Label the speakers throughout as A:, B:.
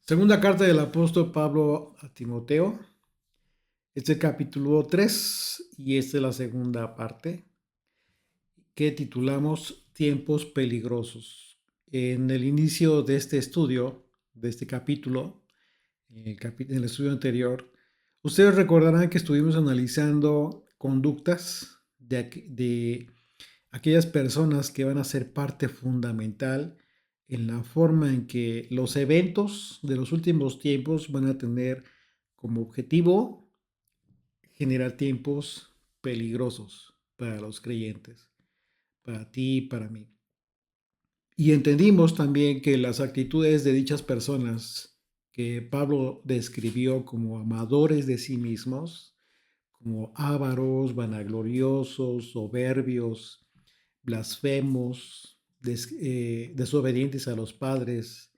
A: Segunda carta del apóstol Pablo a Timoteo. Este es el capítulo 3 y esta es la segunda parte que titulamos Tiempos peligrosos. En el inicio de este estudio, de este capítulo, en el estudio anterior, ustedes recordarán que estuvimos analizando conductas de aquellas personas que van a ser parte fundamental en la forma en que los eventos de los últimos tiempos van a tener como objetivo generar tiempos peligrosos para los creyentes, para ti y para mí. Y entendimos también que las actitudes de dichas personas que Pablo describió como amadores de sí mismos, como ávaros, vanagloriosos, soberbios, blasfemos, desobedientes a los padres,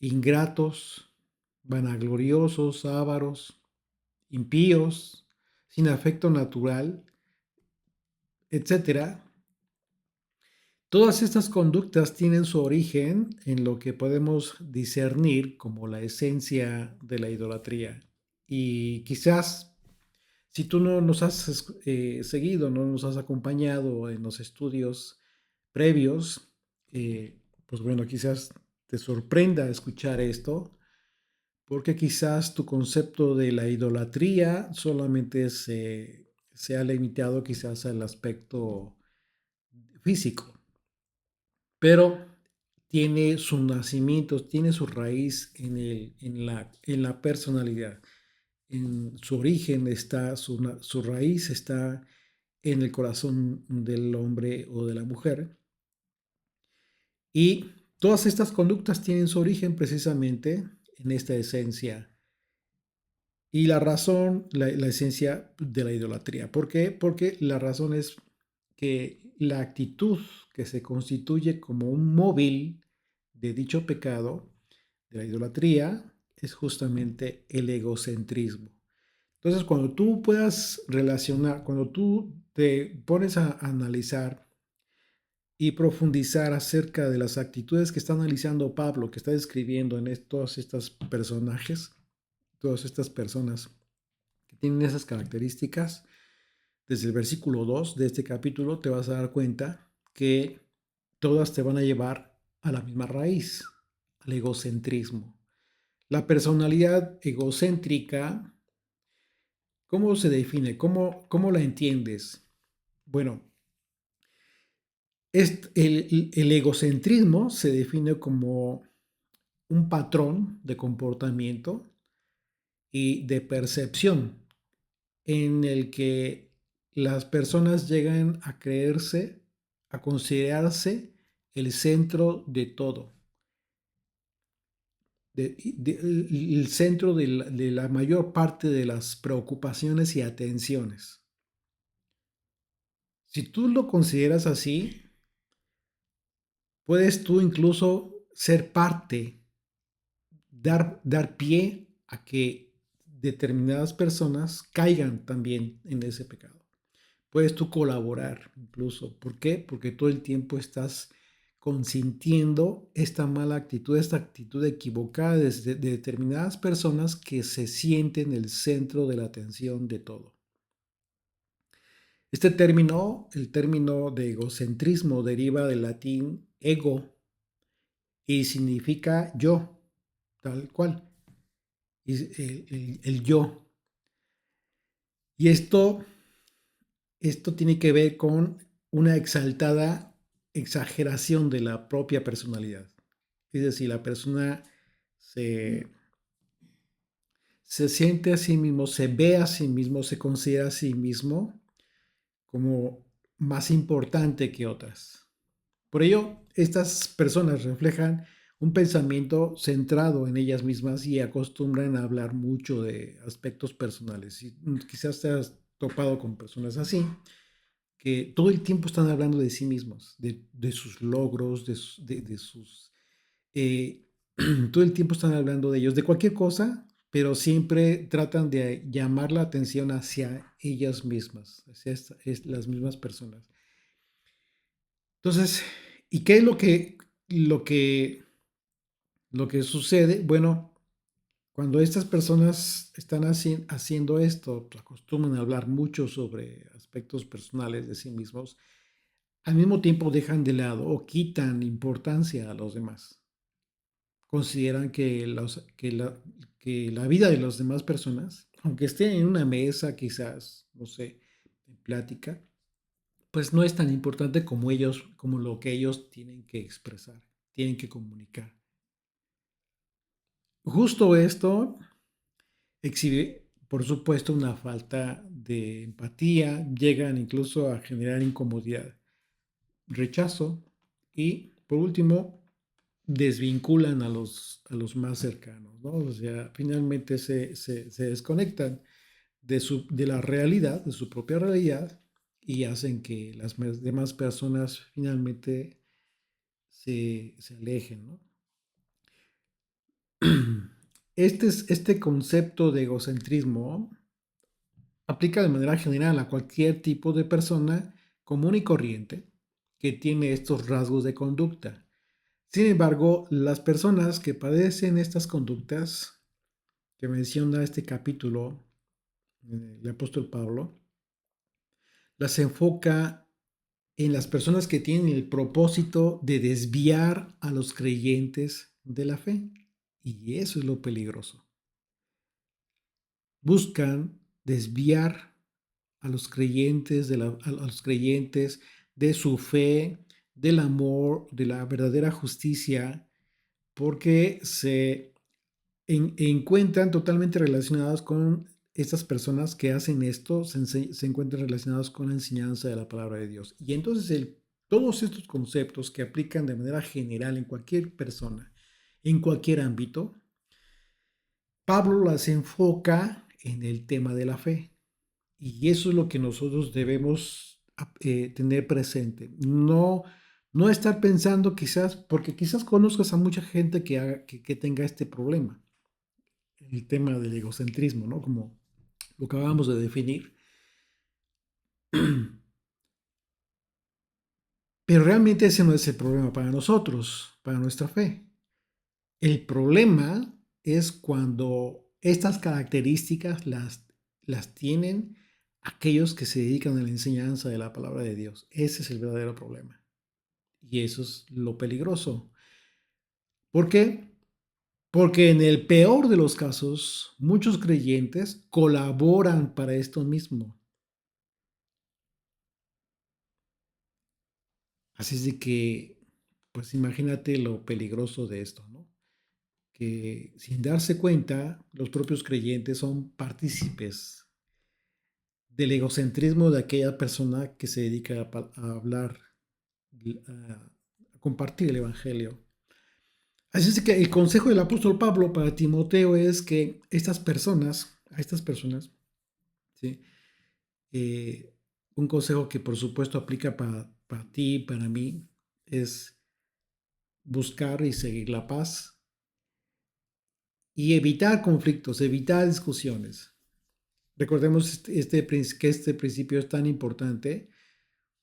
A: ingratos, vanagloriosos, ávaros, impíos, sin afecto natural, etcétera. Todas estas conductas tienen su origen en lo que podemos discernir como la esencia de la idolatría. Y quizás si tú no nos has seguido, no nos has acompañado en los estudios previos, pues bueno, quizás te sorprenda escuchar esto, porque quizás tu concepto de la idolatría solamente se ha limitado quizás al aspecto físico, pero tiene su nacimiento, tiene su raíz en la personalidad. En su origen está, su raíz está en el corazón del hombre o de la mujer. Y todas estas conductas tienen su origen precisamente en esta esencia. Y la razón, la esencia de la idolatría. ¿Por qué? Porque la razón es que la actitud que se constituye como un móvil de dicho pecado, de la idolatría, es justamente el egocentrismo. Entonces, cuando tú puedas relacionar, cuando tú te pones a analizar y profundizar acerca de las actitudes que está analizando Pablo, que está describiendo en todos estos personajes, todas estas personas que tienen esas características, desde el versículo 2 de este capítulo te vas a dar cuenta que todas te van a llevar a la misma raíz, al egocentrismo. La personalidad egocéntrica, ¿cómo se define? ¿Cómo la entiendes? Bueno, el egocentrismo se define como un patrón de comportamiento y de percepción en el que las personas llegan a creerse, a considerarse el centro de todo, el centro de la mayor parte de las preocupaciones y atenciones. Si tú lo consideras así, puedes tú incluso ser parte, dar pie a que determinadas personas caigan también en ese pecado. Puedes tú colaborar incluso. ¿Por qué? Porque todo el tiempo estás consintiendo esta mala actitud, esta actitud equivocada de determinadas personas que se sienten el centro de la atención de todo. Este término, el término de egocentrismo, deriva del latín ego y significa yo, tal cual, el yo. Y esto tiene que ver con una exaltada exageración de la propia personalidad. Es decir, la persona se, se siente a sí mismo, se ve a sí mismo, se considera a sí mismo como más importante que otras. Por ello, estas personas reflejan un pensamiento centrado en ellas mismas y acostumbran a hablar mucho de aspectos personales. Y quizás te has topado con personas así, que todo el tiempo están hablando de sí mismos, de sus logros, de sus... eh, todo el tiempo están hablando de ellos, de cualquier cosa, pero siempre tratan de llamar la atención hacia ellas mismas, hacia las mismas personas. Entonces, ¿y qué es lo que Lo que sucede, bueno, cuando estas personas están haciendo esto, pues, acostumbran a hablar mucho sobre aspectos personales de sí mismos, al mismo tiempo dejan de lado o quitan importancia a los demás. Consideran que la vida de las demás personas, aunque estén en una mesa, quizás, no sé, en plática, pues no es tan importante como ellos, como lo que ellos tienen que expresar, tienen que comunicar. Justo esto exhibe, por supuesto, una falta de empatía, llegan incluso a generar incomodidad, rechazo y, por último, desvinculan a los más cercanos, ¿no? O sea, finalmente se desconectan de la realidad, de su propia realidad, y hacen que las demás personas finalmente se alejen, ¿no? Este concepto de egocentrismo aplica de manera general a cualquier tipo de persona común y corriente que tiene estos rasgos de conducta. Sin embargo, las personas que padecen estas conductas que menciona este capítulo, el apóstol Pablo, las enfoca en las personas que tienen el propósito de desviar a los creyentes de la fe. Y eso es lo peligroso. Buscan desviar a los creyentes a los creyentes de su fe, del amor, de la verdadera justicia, porque se encuentran totalmente relacionados con estas personas que hacen esto, se encuentran relacionados con la enseñanza de la palabra de Dios. Y entonces todos estos conceptos que aplican de manera general en cualquier persona, en cualquier ámbito, Pablo las enfoca en el tema de la fe. Y eso es lo que nosotros debemos tener presente. No estar pensando quizás, porque quizás conozcas a mucha gente que tenga este problema, el tema del egocentrismo, ¿no? Como lo que acabamos de definir. Pero realmente ese no es el problema para nosotros, para nuestra fe. El problema es cuando estas características las tienen aquellos que se dedican a la enseñanza de la palabra de Dios. Ese es el verdadero problema. Y eso es lo peligroso. ¿Por qué? Porque en el peor de los casos, muchos creyentes colaboran para esto mismo. Así es de que, pues imagínate lo peligroso de esto, ¿no? Que sin darse cuenta, los propios creyentes son partícipes del egocentrismo de aquella persona que se dedica a hablar, a compartir el Evangelio. Así es que el consejo del apóstol Pablo para Timoteo es que a estas personas, ¿sí? Eh, un consejo que por supuesto aplica para ti, para mí, es buscar y seguir la paz y evitar conflictos, evitar discusiones. Recordemos que este principio es tan importante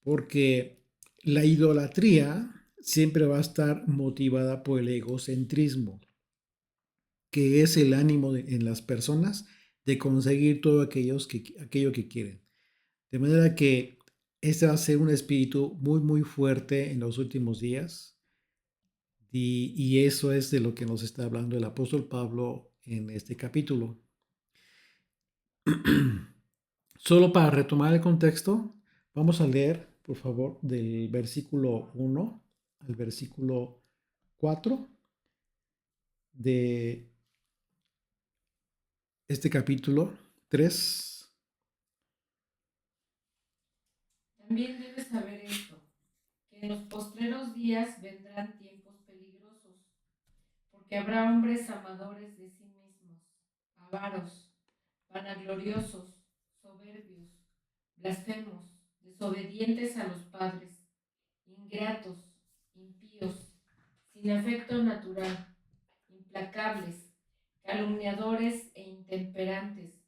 A: porque la idolatría siempre va a estar motivada por el egocentrismo, que es el ánimo en las personas de conseguir todo aquello que quieren. De manera que este va a ser un espíritu muy fuerte en los últimos días y eso es de lo que nos está hablando el apóstol Pablo en este capítulo. Solo para retomar el contexto, vamos a leer, por favor, del versículo 1 al versículo 4 de este capítulo 3.
B: También debes saber esto, que en los postreros días vendrán tiempos peligrosos, porque habrá hombres amadores de sí mismos, avaros, vanagloriosos, soberbios, blasfemos, desobedientes a los padres, ingratos, impíos, sin afecto natural, implacables, calumniadores e intemperantes,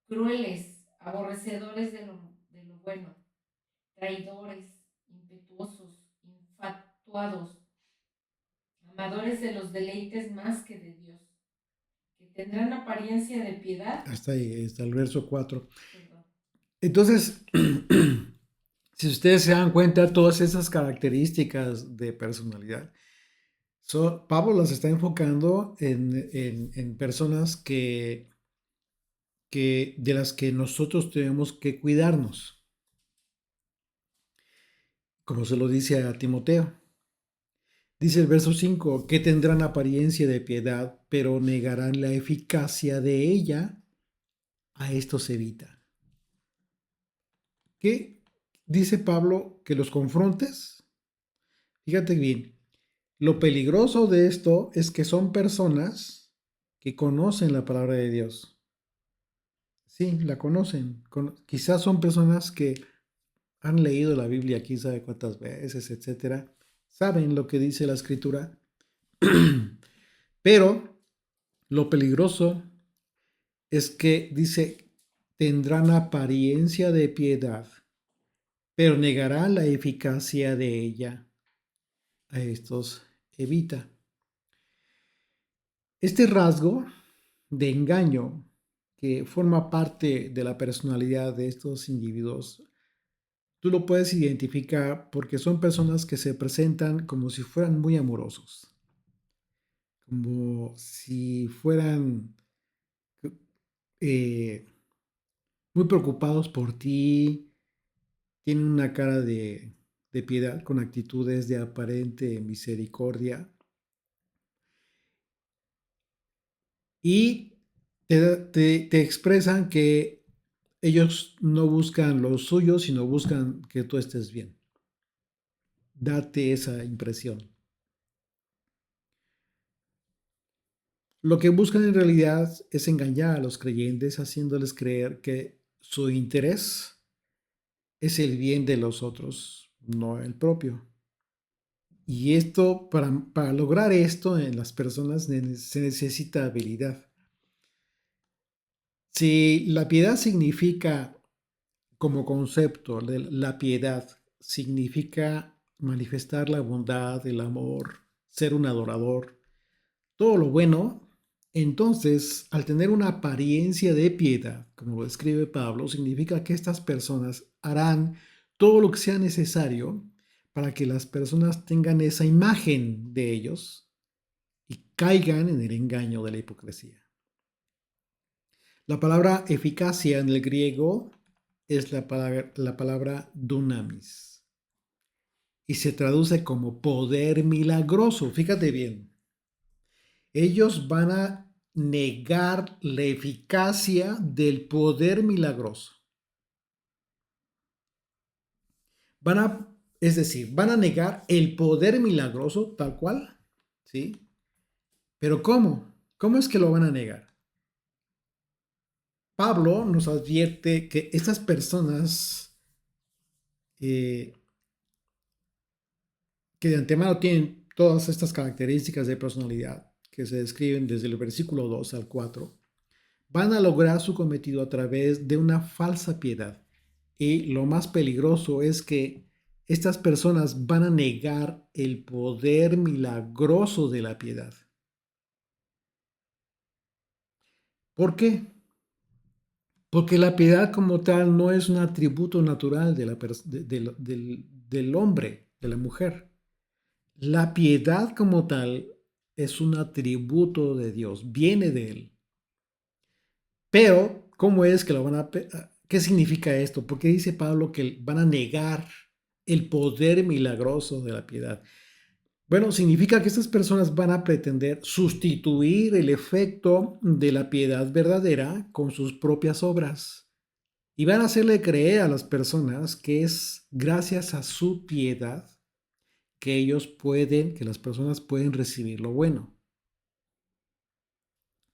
B: crueles, aborrecedores de lo bueno, traidores, impetuosos, infatuados, amadores de los deleites más que de Dios, que tendrán apariencia de piedad.
A: Hasta ahí, hasta el verso 4.
B: Perdón.
A: Entonces, si ustedes se dan cuenta, todas esas características de personalidad, Pablo las está enfocando en personas de las que nosotros tenemos que cuidarnos, como se lo dice a Timoteo. Dice el verso 5, que tendrán apariencia de piedad, pero negarán la eficacia de ella. A esto se evita. ¿Qué dice Pablo? Que los confrontes. Fíjate bien, lo peligroso de esto es que son personas que conocen la palabra de Dios. Sí, la conocen. Quizás son personas que han leído la Biblia quién sabe cuántas veces, etcétera. Saben lo que dice la escritura. Pero lo peligroso es que dice, tendrán apariencia de piedad, pero negarán la eficacia de ella. A estos evita. Este rasgo de engaño que forma parte de la personalidad de estos individuos, tú lo puedes identificar porque son personas que se presentan como si fueran muy amorosos, como si fueran eh, muy preocupados por ti, tienen una cara de piedad con actitudes de aparente misericordia y te expresan que ellos no buscan lo suyo, sino buscan que tú estés bien. Date esa impresión. Lo que buscan en realidad es engañar a los creyentes, haciéndoles creer que su interés es el bien de los otros, no el propio. Y esto, para lograr esto en las personas se necesita habilidad. Si la piedad significa, como concepto, la piedad significa manifestar la bondad, el amor, ser un adorador, todo lo bueno, entonces, al tener una apariencia de piedad, como lo describe Pablo, significa que estas personas harán todo lo que sea necesario para que las personas tengan esa imagen de ellos y caigan en el engaño de la hipocresía. La palabra eficacia en el griego es la palabra dunamis y se traduce como poder milagroso. Fíjate bien, ellos van a negar la eficacia del poder milagroso. Es decir, van a negar el poder milagroso tal cual, ¿sí? Pero ¿cómo? ¿Cómo es que lo van a negar? Pablo nos advierte que estas personas que de antemano tienen todas estas características de personalidad que se describen desde el versículo 2 al 4, van a lograr su cometido a través de una falsa piedad. Y lo más peligroso es que estas personas van a negar el poder milagroso de la piedad. ¿Por qué? Porque la piedad como tal no es un atributo natural del hombre, de la mujer. La piedad como tal es un atributo de Dios, viene de Él. Pero, ¿cómo es que lo van a... ¿Qué significa esto? ¿Por qué dice Pablo que van a negar el poder milagroso de la piedad? Bueno, significa que estas personas van a pretender sustituir el efecto de la piedad verdadera con sus propias obras. Y van a hacerle creer a las personas que es gracias a su piedad que las personas pueden recibir lo bueno.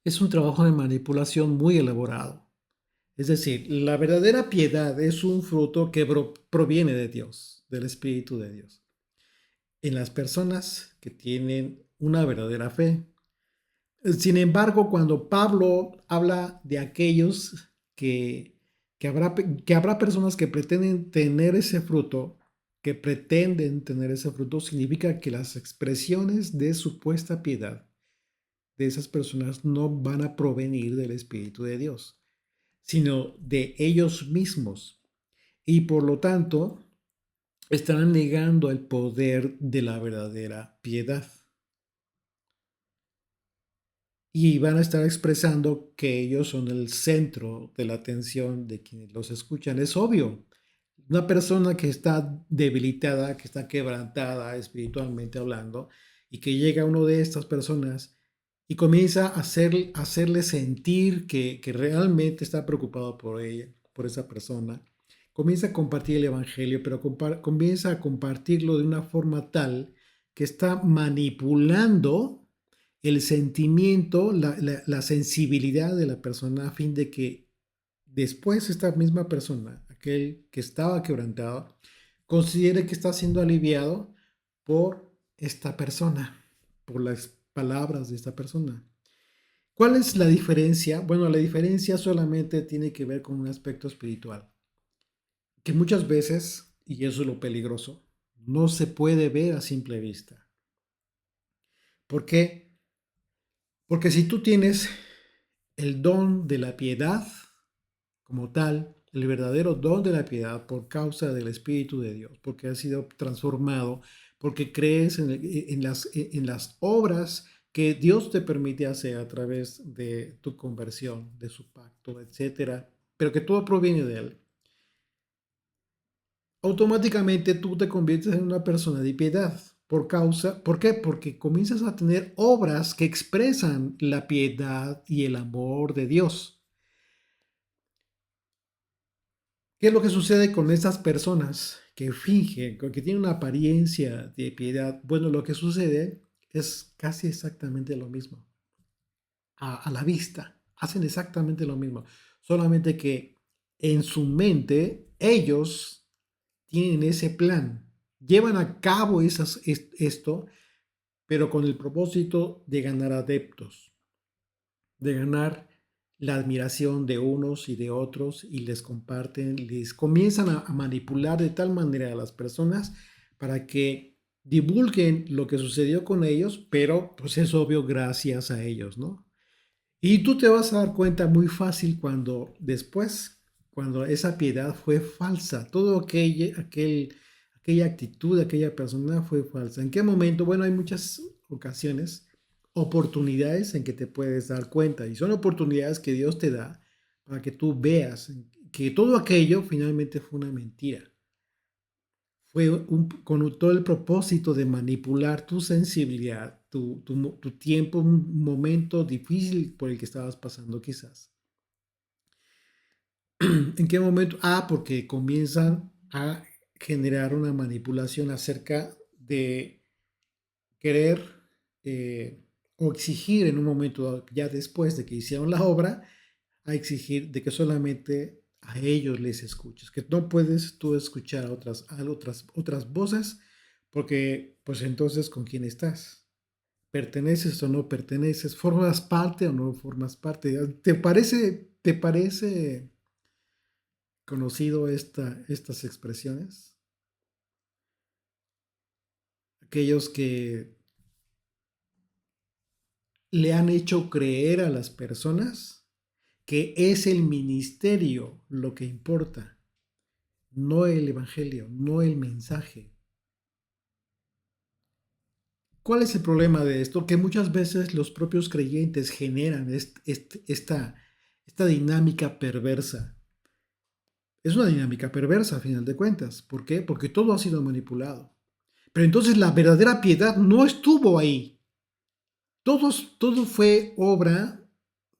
A: Es un trabajo de manipulación muy elaborado. Es decir, la verdadera piedad es un fruto que proviene de Dios, del Espíritu de Dios, en las personas que tienen una verdadera fe. Sin embargo, cuando Pablo habla de aquellos que habrá personas que pretenden tener ese fruto, que pretenden tener ese fruto, significa que las expresiones de supuesta piedad de esas personas no van a provenir del Espíritu de Dios, sino de ellos mismos. Y por lo tanto, estarán negando el poder de la verdadera piedad. Y van a estar expresando que ellos son el centro de la atención de quienes los escuchan. Es obvio. Una persona que está debilitada, que está quebrantada espiritualmente hablando, y que llega uno de estas personas y comienza a hacerle sentir que realmente está preocupado por ella, por esa persona, comienza a compartir el evangelio, pero comienza a compartirlo de una forma tal que está manipulando el sentimiento, la sensibilidad de la persona a fin de que después esta misma persona, aquel que estaba quebrantado, considere que está siendo aliviado por esta persona, por las palabras de esta persona. ¿Cuál es la diferencia? Bueno, la diferencia solamente tiene que ver con un aspecto espiritual, que muchas veces, y eso es lo peligroso, no se puede ver a simple vista. ¿Por qué? Porque si tú tienes el don de la piedad como tal, el verdadero don de la piedad por causa del Espíritu de Dios, porque has sido transformado, porque crees en las obras que Dios te permite hacer a través de tu conversión, de su pacto, etcétera, pero que todo proviene de Él. Automáticamente tú te conviertes en una persona de piedad. ¿Por qué? Porque comienzas a tener obras que expresan la piedad y el amor de Dios. ¿Qué es lo que sucede con estas personas que fingen, que tienen una apariencia de piedad? Bueno, lo que sucede es casi exactamente lo mismo. A la vista, hacen exactamente lo mismo. Solamente que en su mente ellos tienen ese plan, llevan a cabo esto, pero con el propósito de ganar adeptos, de ganar la admiración de unos y de otros y les comparten, les comienzan a manipular de tal manera a las personas para que divulguen lo que sucedió con ellos, pero pues es obvio gracias a ellos, ¿no? Y tú te vas a dar cuenta muy fácil cuando después, cuando esa piedad fue falsa, todo aquella actitud de aquella persona fue falsa. ¿En qué momento? Bueno, hay muchas ocasiones, oportunidades en que te puedes dar cuenta y son oportunidades que Dios te da para que tú veas que todo aquello finalmente fue una mentira. Fue con todo el propósito de manipular tu sensibilidad, tu tiempo, un momento difícil por el que estabas pasando quizás. ¿En qué momento? Porque comienzan a generar una manipulación acerca de querer o exigir en un momento, ya después de que hicieron la obra, a exigir de que solamente a ellos les escuches, que no puedes tú escuchar otras voces, porque pues entonces ¿con quién estás? ¿Perteneces o no perteneces? ¿Formas parte o no formas parte? ¿Te parece conocido estas expresiones? Aquellos que le han hecho creer a las personas que es el ministerio lo que importa, no el evangelio, no el mensaje. ¿Cuál es el problema de esto? Que muchas veces los propios creyentes generan esta dinámica perversa. Es una dinámica perversa a final de cuentas. ¿Por qué? Porque todo ha sido manipulado. Pero entonces la verdadera piedad no estuvo ahí. Todo fue obra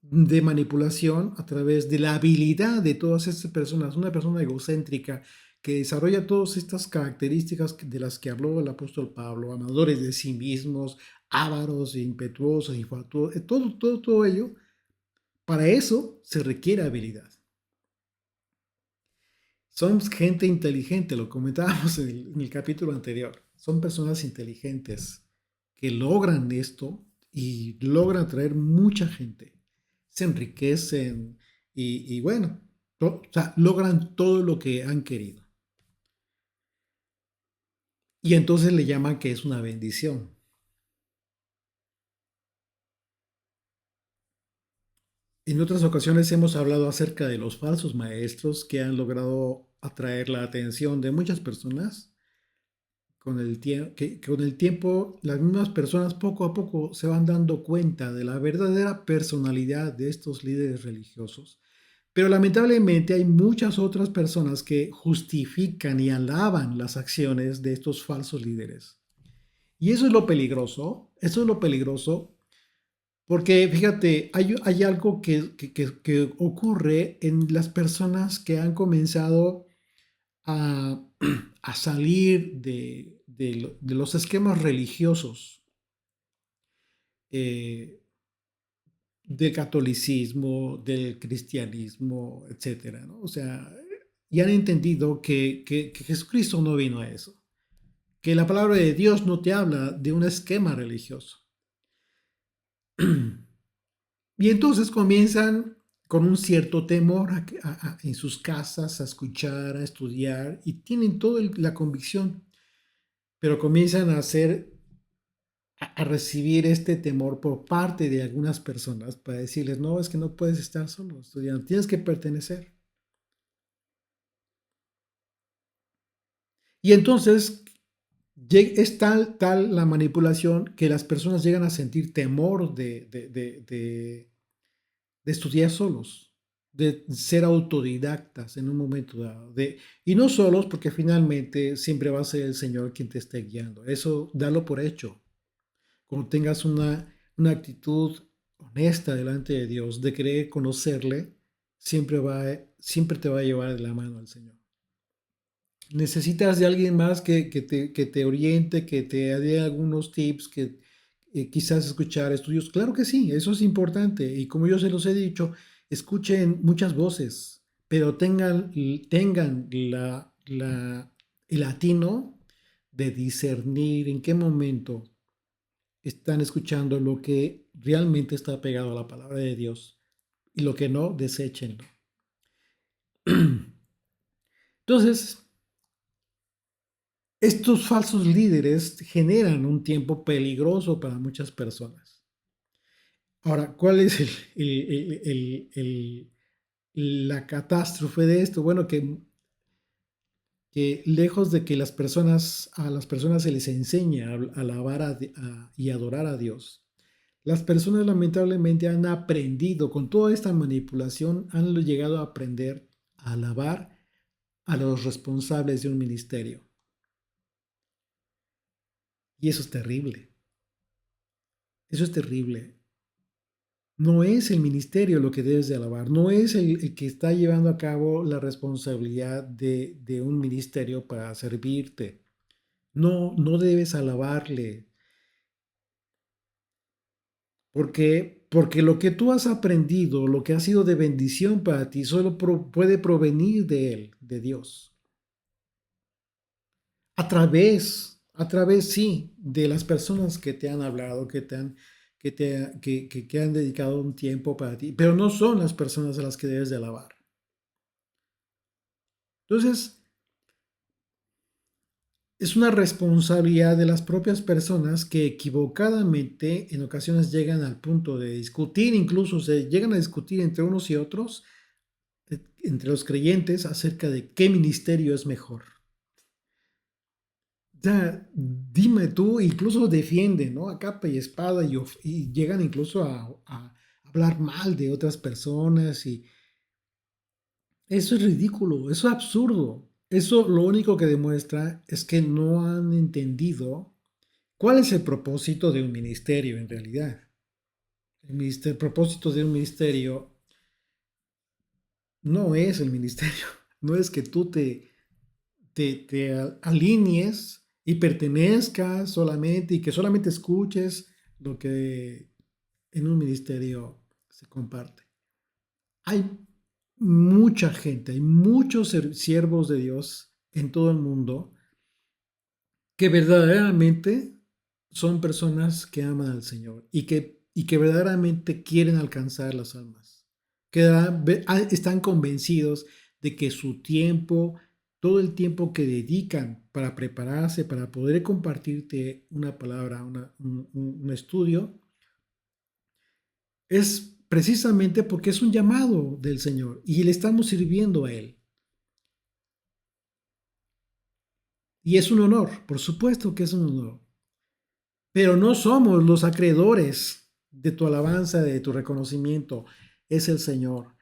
A: de manipulación a través de la habilidad de todas estas personas. Una persona egocéntrica que desarrolla todas estas características de las que habló el apóstol Pablo, amadores de sí mismos, ávaros, impetuosos, infatuosos, todo ello. Para eso se requiere habilidad. Son gente inteligente, lo comentábamos en el capítulo anterior. Son personas inteligentes que logran esto y logran atraer mucha gente. Se enriquecen y bueno, o sea, logran todo lo que han querido. y entonces le llaman que es una bendición. En otras ocasiones hemos hablado acerca de los falsos maestros que han logrado atraer la atención de muchas personas. Que con el tiempo las mismas personas poco a poco se van dando cuenta de la verdadera personalidad de estos líderes religiosos. Pero lamentablemente hay muchas otras personas que justifican y alaban las acciones de estos falsos líderes. Y eso es lo peligroso, porque fíjate, hay algo que ocurre en las personas que han comenzado a, a salir de los esquemas religiosos, eh, del catolicismo, del cristianismo, etcétera, ¿no? O sea, y han entendido que Jesucristo no vino a eso, que la palabra de Dios no te habla de un esquema religioso. Y entonces comienzan con un cierto temor en sus casas a escuchar, a estudiar, y tienen toda la convicción, pero comienzan a recibir este temor por parte de algunas personas para decirles, no, es que no puedes estar solo estudiando, tienes que pertenecer. Y entonces es tal la manipulación que las personas llegan a sentir temor de estudiar solos, de ser autodidactas en un momento dado. Y no solos, porque finalmente siempre va a ser el Señor quien te esté guiando. Eso dalo por hecho. Cuando tengas una actitud honesta delante de Dios, de querer conocerle, siempre te va a llevar de la mano al Señor. Necesitas de alguien más que te oriente, que te dé algunos tips, que quizás escuchar estudios. Claro que sí, eso es importante. Y como yo se los he dicho, escuchen muchas voces, pero tengan el atino de discernir en qué momento están escuchando lo que realmente está pegado a la palabra de Dios y lo que no, deséchenlo. Entonces, estos falsos líderes generan un tiempo peligroso para muchas personas. Ahora, ¿cuál es la catástrofe de esto? Bueno, que lejos de que a las personas se les enseña a alabar y adorar a Dios, las personas lamentablemente han aprendido, con toda esta manipulación, han llegado a aprender a alabar a los responsables de un ministerio. Y eso es terrible. Eso es terrible. No es el ministerio lo que debes de alabar, no es el que está llevando a cabo la responsabilidad de un ministerio para servirte. No, no debes alabarle. ¿Por qué? Porque lo que tú has aprendido, lo que ha sido de bendición para ti, solo puede provenir de Él, de Dios. A través, sí, de las personas que te han hablado, que han dedicado un tiempo para ti, pero no son las personas a las que debes de alabar. Entonces, es una responsabilidad de las propias personas que equivocadamente en ocasiones llegan al punto de discutir, incluso se llegan a discutir entre unos y otros, entre los creyentes, acerca de qué ministerio es mejor. Ya, dime tú, incluso defienden, ¿no? A capa y espada y llegan incluso a hablar mal de otras personas y eso es ridículo, eso es absurdo. Eso lo único que demuestra es que no han entendido cuál es el propósito de un ministerio en realidad. El propósito de un ministerio no es el ministerio, no es que tú te alinees y pertenezcas solamente y que solamente escuches lo que en un ministerio se comparte. Hay mucha gente, hay muchos siervos de Dios en todo el mundo que verdaderamente son personas que aman al Señor y que verdaderamente quieren alcanzar las almas, que están convencidos de que su tiempo, todo el tiempo que dedican para prepararse, para poder compartirte una palabra, un estudio, es precisamente porque es un llamado del Señor y le estamos sirviendo a Él. Y es un honor, por supuesto que es un honor. Pero no somos los acreedores de tu alabanza, de tu reconocimiento. Es el Señor.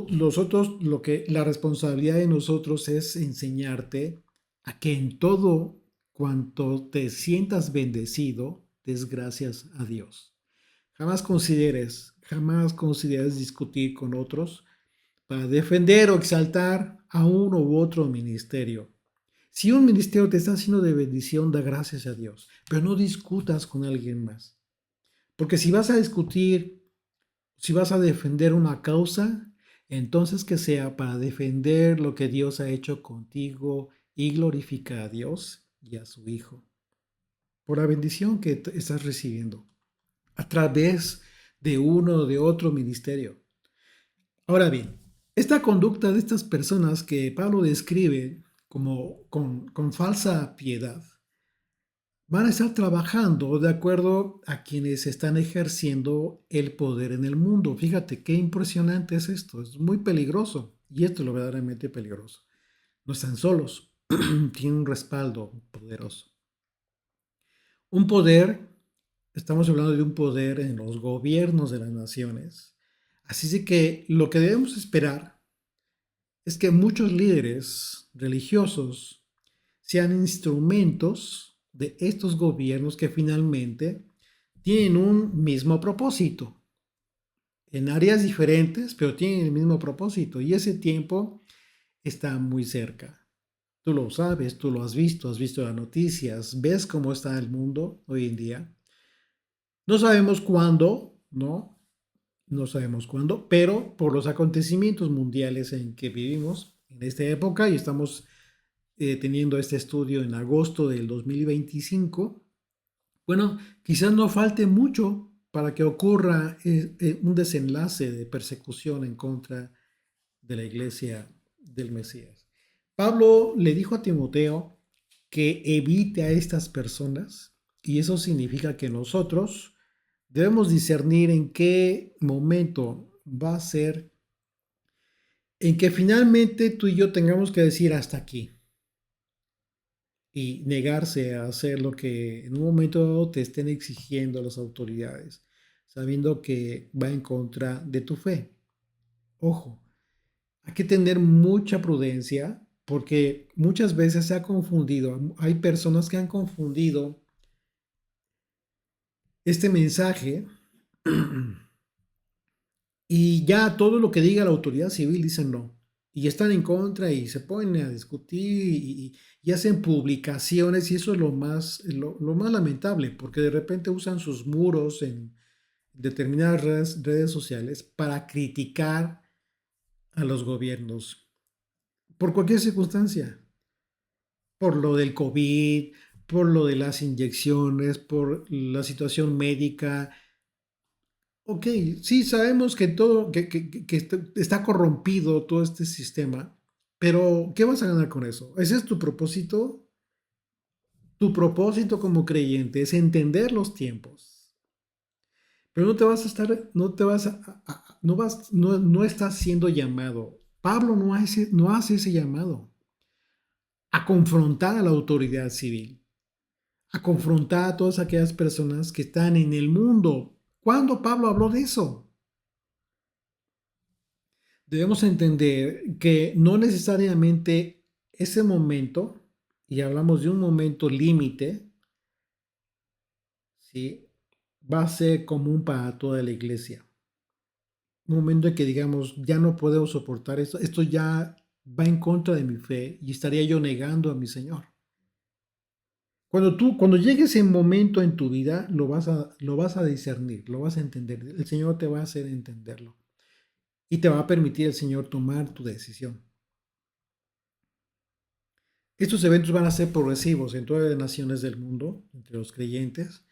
A: Nosotros, la responsabilidad de nosotros es enseñarte a que en todo cuanto te sientas bendecido, des gracias a Dios. Jamás consideres discutir con otros para defender o exaltar a uno u otro ministerio. Si un ministerio te está haciendo de bendición, da gracias a Dios, pero no discutas con alguien más. Porque si vas a discutir, si vas a defender una causa, entonces que sea para defender lo que Dios ha hecho contigo y glorifica a Dios y a su Hijo por la bendición que estás recibiendo a través de uno o de otro ministerio. Ahora bien, esta conducta de estas personas que Pablo describe como con falsa piedad, van a estar trabajando de acuerdo a quienes están ejerciendo el poder en el mundo. Fíjate qué impresionante es esto, es muy peligroso y esto es lo verdaderamente peligroso. No están solos, tienen un respaldo poderoso. Un poder, estamos hablando de un poder en los gobiernos de las naciones. Así es que lo que debemos esperar es que muchos líderes religiosos sean instrumentos de estos gobiernos que finalmente tienen un mismo propósito, en áreas diferentes, pero tienen el mismo propósito y ese tiempo está muy cerca. Tú lo sabes, tú lo has visto las noticias, ves cómo está el mundo hoy en día. No sabemos cuándo, ¿no? No sabemos cuándo, pero por los acontecimientos mundiales en que vivimos en esta época y estamos teniendo este estudio en agosto del 2025, bueno, quizás no falte mucho para que ocurra un desenlace de persecución en contra de la iglesia del Mesías. Pablo le dijo a Timoteo que evite a estas personas y eso significa que nosotros debemos discernir en qué momento va a ser en que finalmente tú y yo tengamos que decir hasta aquí y negarse a hacer lo que en un momento dado te estén exigiendo las autoridades, sabiendo que va en contra de tu fe. Ojo, hay que tener mucha prudencia porque muchas veces se ha confundido, hay personas que han confundido este mensaje y ya todo lo que diga la autoridad civil dicen no. Y están en contra y se ponen a discutir y hacen publicaciones y eso es lo más lamentable porque de repente usan sus muros en determinadas redes sociales para criticar a los gobiernos por cualquier circunstancia, por lo del COVID, por lo de las inyecciones, por la situación médica. Ok, sí, sabemos que todo, que está corrompido todo este sistema, pero ¿qué vas a ganar con eso? ¿Ese es tu propósito? Tu propósito como creyente es entender los tiempos, pero no te vas a estar, no te vas no vas, no estás siendo llamado. Pablo no hace ese llamado a confrontar a la autoridad civil, a confrontar a todas aquellas personas que están en el mundo. ¿Cuándo Pablo habló de eso? Debemos entender que no necesariamente ese momento, y hablamos de un momento límite, ¿sí? Va a ser común para toda la iglesia. Un momento en que digamos, ya no puedo soportar esto, esto ya va en contra de mi fe y estaría yo negando a mi Señor. Cuando llegue ese momento en tu vida, lo vas a discernir, lo vas a entender. El Señor te va a hacer entenderlo y te va a permitir el Señor tomar tu decisión. Estos eventos van a ser progresivos en todas las naciones del mundo, entre los creyentes.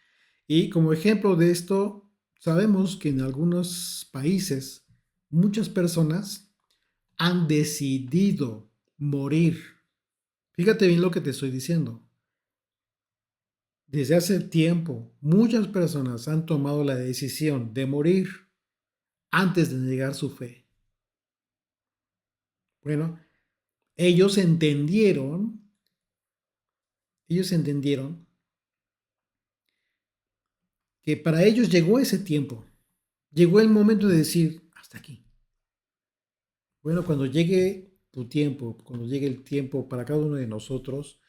A: Y como ejemplo de esto, sabemos que en algunos países muchas personas han decidido morir Fíjate bien lo que te estoy diciendo. Desde hace tiempo, muchas personas han tomado la decisión de morir antes de negar su fe. Bueno, ellos entendieron, ellos entendieron que para ellos llegó ese tiempo, llegó el momento de decir, hasta aquí. Bueno, cuando llegue tu tiempo, cuando llegue el tiempo para cada uno de nosotros,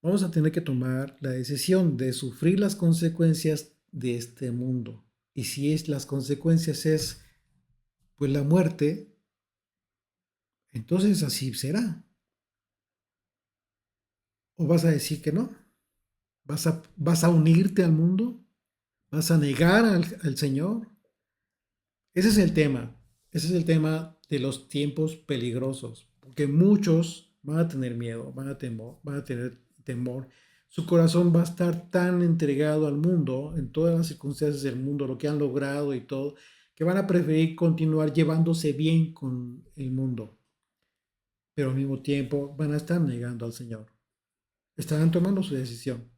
A: vamos a tener que tomar la decisión de sufrir las consecuencias de este mundo. Y si es las consecuencias es pues la muerte, entonces así será. ¿O vas a decir que no? ¿Vas a unirte al mundo? ¿Vas a negar al Señor? Ese es el tema. Ese es el tema de los tiempos peligrosos. Porque muchos van a tener miedo, van a tener temor. Su corazón va a estar tan entregado al mundo, en todas las circunstancias del mundo, lo que han logrado y todo, que van a preferir continuar llevándose bien con el mundo. Pero al mismo tiempo van a estar negando al Señor. Estarán tomando su decisión.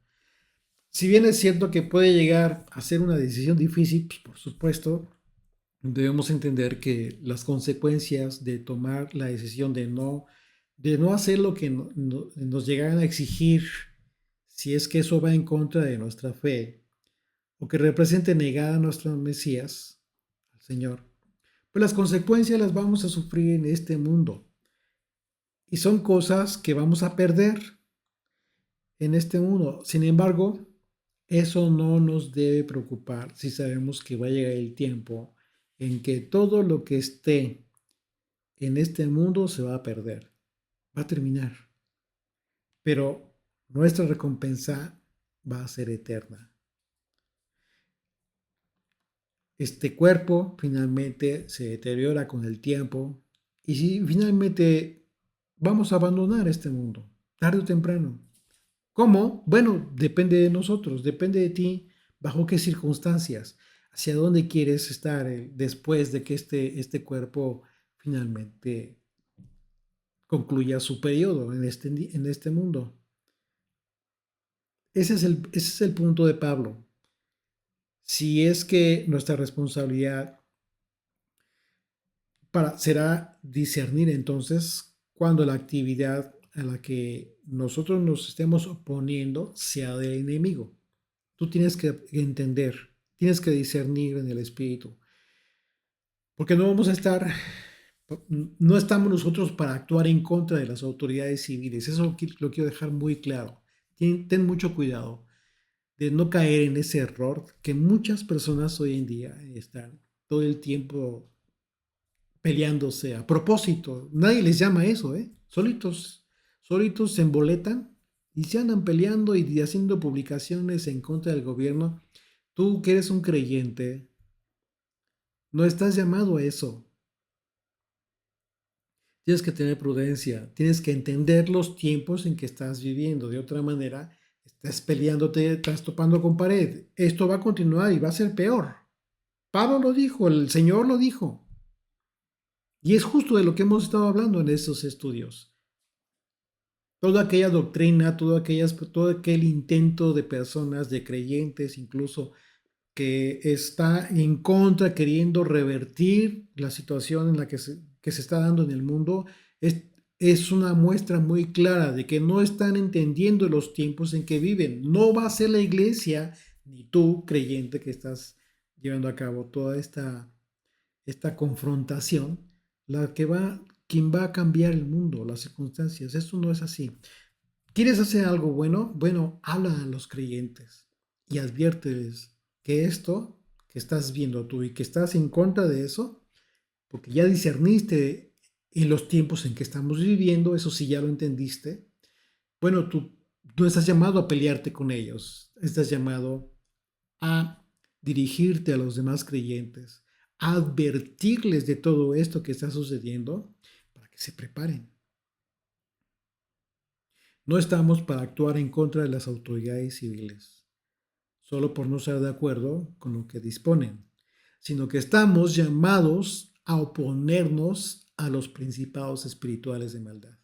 A: Si bien es cierto que puede llegar a ser una decisión difícil, pues por supuesto, debemos entender que las consecuencias de tomar la decisión de no hacer lo que nos llegaran a exigir, si es que eso va en contra de nuestra fe, o que represente negar a nuestro Mesías, al Señor, pues las consecuencias las vamos a sufrir en este mundo. Y son cosas que vamos a perder en este mundo. Sin embargo, eso no nos debe preocupar si sabemos que va a llegar el tiempo en que todo lo que esté en este mundo se va a perder, va a terminar, pero nuestra recompensa va a ser eterna. Este cuerpo finalmente se deteriora con el tiempo y si finalmente vamos a abandonar este mundo, tarde o temprano. ¿Cómo? Bueno, depende de nosotros, depende de ti, bajo qué circunstancias, hacia dónde quieres estar después de que este cuerpo finalmente concluya su periodo en este mundo. Ese es el punto de Pablo. Si es que nuestra responsabilidad será discernir entonces cuando la actividad a la que nosotros nos estemos oponiendo sea del enemigo. Tú tienes que entender, tienes que discernir en el espíritu, porque no estamos nosotros para actuar en contra de las autoridades civiles. Eso lo quiero dejar muy claro. Ten mucho cuidado de no caer en ese error que muchas personas hoy en día están todo el tiempo peleándose a propósito. Nadie les llama eso, ¿eh? Solitos se emboletan y se andan peleando y haciendo publicaciones en contra del gobierno. Tú que eres un creyente, no estás llamado a eso. Tienes que tener prudencia, tienes que entender los tiempos en que estás viviendo. De otra manera, estás peleándote, estás topando con pared. Esto va a continuar y va a ser peor. Pablo lo dijo, el Señor lo dijo. Y es justo de lo que hemos estado hablando en estos estudios. Toda aquella doctrina, todo aquel intento de personas, de creyentes incluso, que está en contra, queriendo revertir la situación en la que se está dando en el mundo, es una muestra muy clara de que no están entendiendo los tiempos en que viven. No va a ser la iglesia, ni tú, creyente, que estás llevando a cabo toda esta confrontación, quien va a cambiar el mundo, las circunstancias. Eso no es así. ¿Quieres hacer algo bueno? Bueno, habla a los creyentes y adviérteles que esto que estás viendo tú y que estás en contra de eso, porque ya discerniste en los tiempos en que estamos viviendo, eso sí ya lo entendiste. Bueno, tú no estás llamado a pelearte con ellos, estás llamado a dirigirte a los demás creyentes, a advertirles de todo esto que está sucediendo para que se preparen. No estamos para actuar en contra de las autoridades civiles, solo por no estar de acuerdo con lo que disponen, sino que estamos llamados a oponernos a los principados espirituales de maldad.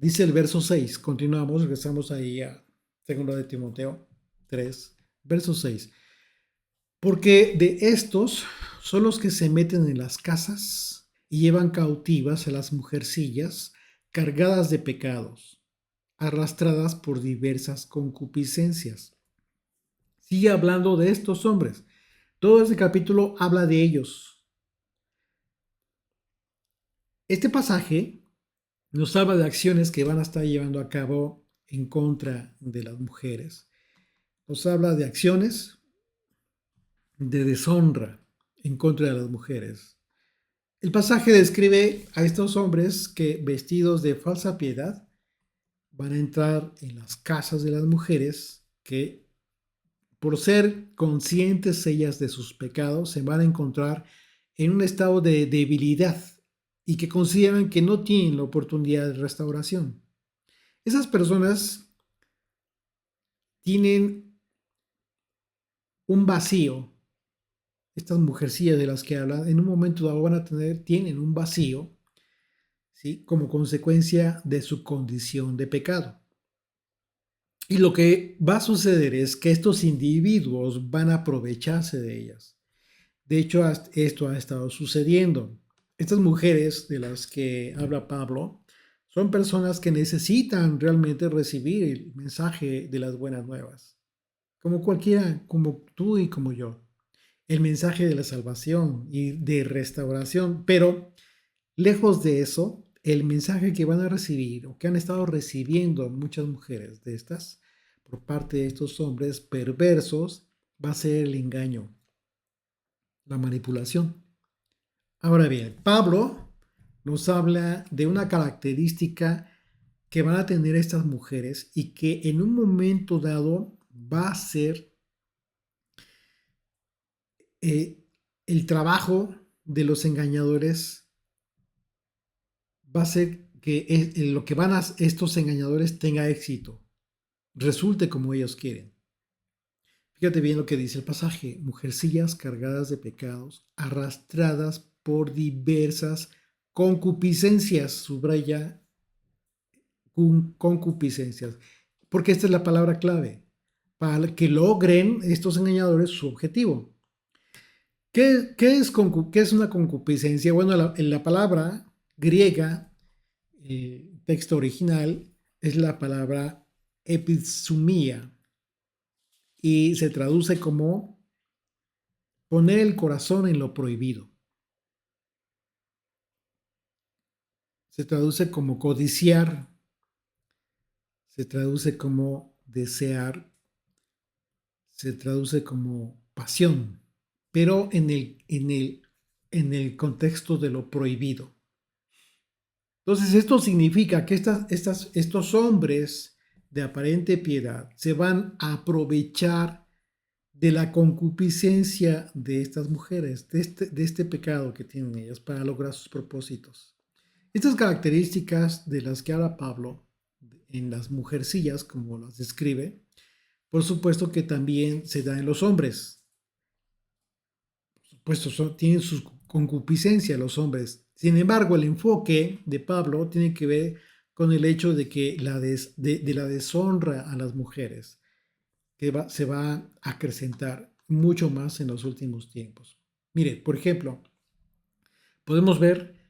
A: Dice el verso 6, continuamos, regresamos ahí a 2 de Timoteo 3, verso 6. Porque de estos son los que se meten en las casas y llevan cautivas a las mujercillas cargadas de pecados, arrastradas por diversas concupiscencias. Sigue hablando de estos hombres. Todo este capítulo habla de ellos. Este pasaje nos habla de acciones que van a estar llevando a cabo en contra de las mujeres. Nos habla de acciones de deshonra en contra de las mujeres. El pasaje describe a estos hombres que, vestidos de falsa piedad, van a entrar en las casas de las mujeres que, por ser conscientes ellas de sus pecados, se van a encontrar en un estado de debilidad y que consideran que no tienen la oportunidad de restauración. Esas personas tienen un vacío. Estas mujercillas de las que hablan, en un momento dado tienen un vacío, ¿sí? Como consecuencia de su condición de pecado. Y lo que va a suceder es que estos individuos van a aprovecharse de ellas. De hecho, esto ha estado sucediendo. Estas mujeres de las que habla Pablo son personas que necesitan realmente recibir el mensaje de las buenas nuevas, como cualquiera, como tú y como yo. El mensaje de la salvación y de restauración, pero lejos de eso, el mensaje que van a recibir o que han estado recibiendo muchas mujeres de estas por parte de estos hombres perversos va a ser el engaño, la manipulación. Ahora bien, Pablo nos habla de una característica que van a tener estas mujeres y que en un momento dado va a ser el trabajo de los engañadores, va a ser que lo que van a estos engañadores tenga éxito, resulte como ellos quieren. Fíjate bien lo que dice el pasaje: mujercillas cargadas de pecados, arrastradas por diversas concupiscencias, subraya concupiscencias, porque esta es la palabra clave, para que logren estos engañadores su objetivo. ¿Qué es una concupiscencia? Bueno, en la palabra griega, texto original, es la palabra epizumía y se traduce como poner el corazón en lo prohibido. Se traduce como codiciar, se traduce como desear, se traduce como pasión, pero en el contexto de lo prohibido. Entonces, esto significa que estos hombres de aparente piedad se van a aprovechar de la concupiscencia de estas mujeres, de este pecado que tienen ellas para lograr sus propósitos. Estas características de las que habla Pablo en las mujercillas, como las describe, por supuesto que también se da en los hombres. Por supuesto, tienen su concupiscencia los hombres. Sin embargo, el enfoque de Pablo tiene que ver con el hecho de que de la deshonra a las mujeres que se va a acrecentar mucho más en los últimos tiempos. Mire, por ejemplo, podemos ver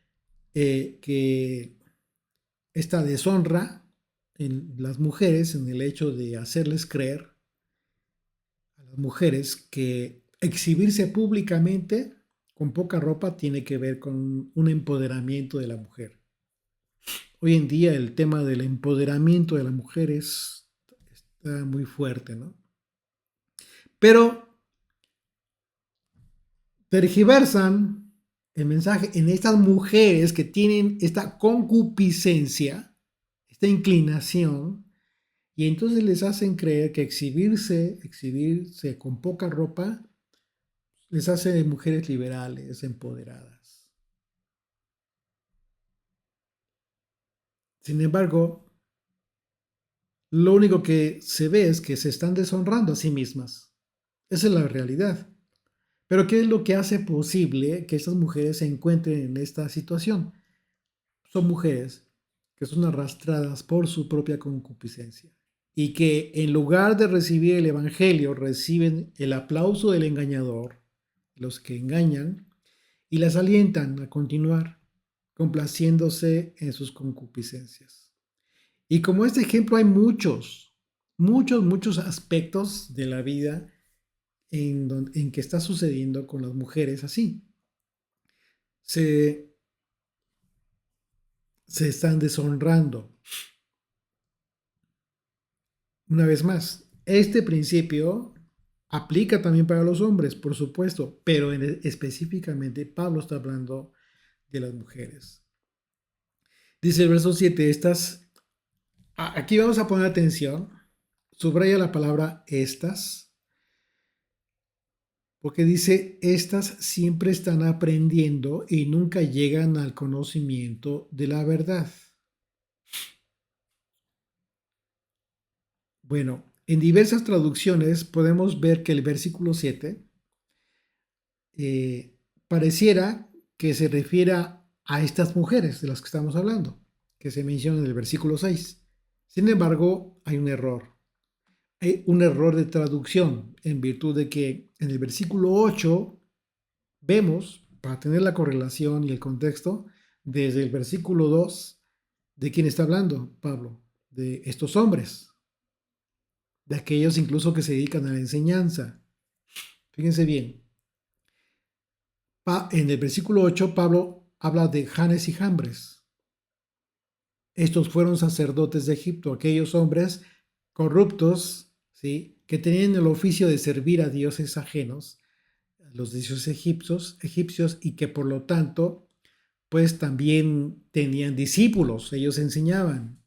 A: que esta deshonra en las mujeres, en el hecho de hacerles creer a las mujeres que exhibirse públicamente con poca ropa tiene que ver con un empoderamiento de la mujer. Hoy en día el tema del empoderamiento de la mujer está muy fuerte, ¿no? Pero tergiversan el mensaje en estas mujeres que tienen esta concupiscencia, esta inclinación, y entonces les hacen creer que exhibirse con poca ropa, les hace de mujeres liberales, empoderadas. Sin embargo, lo único que se ve es que se están deshonrando a sí mismas. Esa es la realidad. Pero ¿qué es lo que hace posible que estas mujeres se encuentren en esta situación? Son mujeres que son arrastradas por su propia concupiscencia y que en lugar de recibir el Evangelio reciben el aplauso del engañador, los que engañan, y las alientan a continuar complaciéndose en sus concupiscencias. Y como este ejemplo hay muchos aspectos de la vida en que está sucediendo con las mujeres así. Se, se están deshonrando. Una vez más, este principio aplica también para los hombres, por supuesto, pero específicamente Pablo está hablando de las mujeres. Dice el verso 7, aquí vamos a poner atención, subraya la palabra estas, porque dice, estas siempre están aprendiendo y nunca llegan al conocimiento de la verdad. Bueno, en diversas traducciones podemos ver que el versículo 7 pareciera que se refiera a estas mujeres de las que estamos hablando, que se menciona en el versículo 6. Sin embargo, hay un error. Hay un error de traducción en virtud de que en el versículo 8 vemos, para tener la correlación y el contexto, desde el versículo 2, ¿de quién está hablando Pablo? De estos hombres, de aquellos incluso que se dedican a la enseñanza. Fíjense bien, en el versículo 8 Pablo habla de Janes y Jambres. Estos fueron sacerdotes de Egipto, aquellos hombres corruptos, ¿sí?, que tenían el oficio de servir a dioses ajenos, los dioses egipcios, y que por lo tanto, pues también tenían discípulos. Ellos enseñaban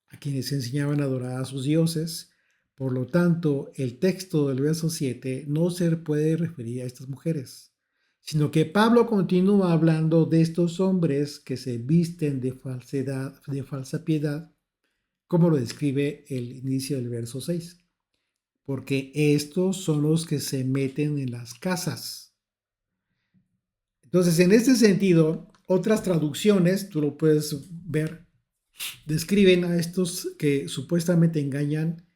A: a quienes enseñaban a adorar a sus dioses. Por lo tanto, el texto del verso 7 no se puede referir a estas mujeres, sino que Pablo continúa hablando de estos hombres que se visten de falsedad, de falsa piedad, como lo describe el inicio del verso 6. Porque estos son los que se meten en las casas. Entonces, en este sentido, otras traducciones, tú lo puedes ver, describen a estos que supuestamente engañan,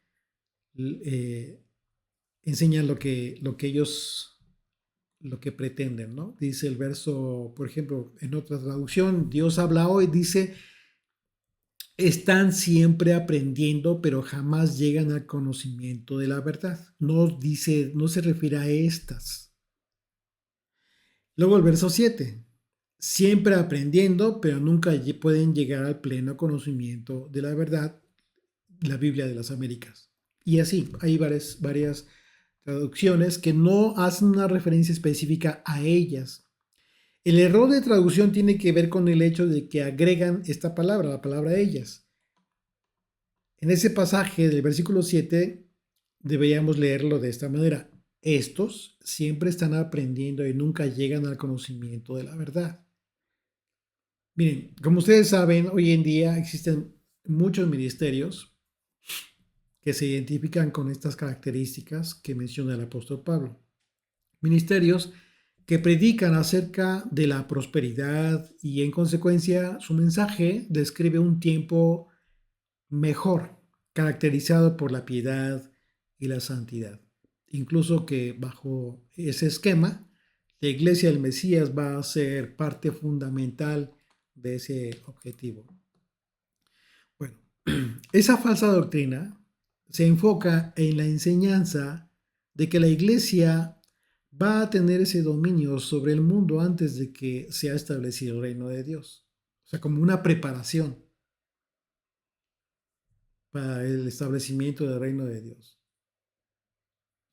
A: enseñan lo que ellos, lo que pretenden, ¿no? Dice el verso, por ejemplo, en otra traducción, Dios habla hoy, dice, están siempre aprendiendo, pero jamás llegan al conocimiento de la verdad. No dice, no se refiere a estas. Luego el verso 7, siempre aprendiendo, pero nunca pueden llegar al pleno conocimiento de la verdad, la Biblia de las Américas. Y así, hay varias traducciones que no hacen una referencia específica a ellas. El error de traducción tiene que ver con el hecho de que agregan esta palabra, la palabra ellas. En ese pasaje del versículo 7 deberíamos leerlo de esta manera. Estos siempre están aprendiendo y nunca llegan al conocimiento de la verdad. Miren, como ustedes saben, hoy en día existen muchos ministerios que se identifican con estas características que menciona el apóstol Pablo. Ministerios que predican acerca de la prosperidad y en consecuencia su mensaje describe un tiempo mejor, caracterizado por la piedad y la santidad. Incluso que bajo ese esquema, la iglesia del Mesías va a ser parte fundamental de ese objetivo. Bueno, esa falsa doctrina se enfoca en la enseñanza de que la iglesia va a tener ese dominio sobre el mundo antes de que sea establecido el reino de Dios. O sea, como una preparación para el establecimiento del reino de Dios.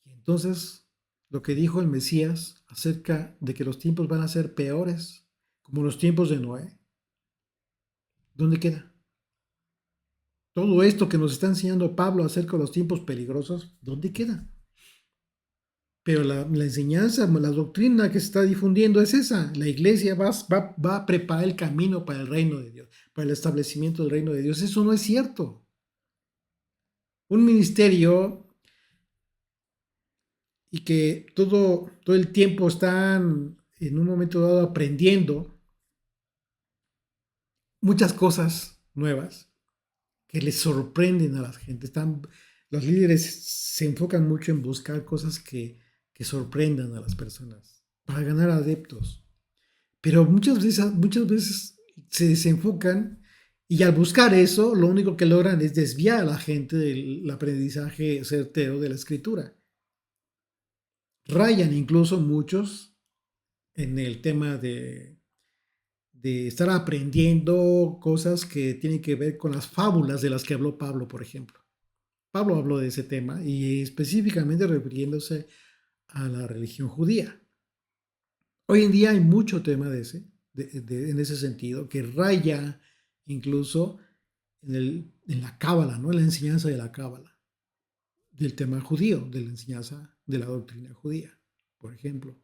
A: Y entonces, lo que dijo el Mesías acerca de que los tiempos van a ser peores, como los tiempos de Noé, ¿dónde queda? Todo esto que nos está enseñando Pablo acerca de los tiempos peligrosos, ¿dónde queda? Pero la enseñanza, la doctrina que se está difundiendo es esa. La iglesia va a preparar el camino para el reino de Dios, para el establecimiento del reino de Dios. Eso no es cierto. Un ministerio y que todo el tiempo están en un momento dado aprendiendo muchas cosas nuevas que les sorprenden a la gente. Los líderes se enfocan mucho en buscar cosas que sorprendan a las personas para ganar adeptos. Pero muchas veces se desenfocan y al buscar eso, lo único que logran es desviar a la gente del aprendizaje certero de la escritura. Rayan incluso muchos en el tema de estar aprendiendo cosas que tienen que ver con las fábulas de las que habló Pablo, por ejemplo. Pablo habló de ese tema y específicamente refiriéndose a la religión judía. Hoy en día hay mucho tema en ese sentido, que raya incluso en la cábala, ¿no? En la enseñanza de la cábala, del tema judío, de la enseñanza de la doctrina judía, por ejemplo.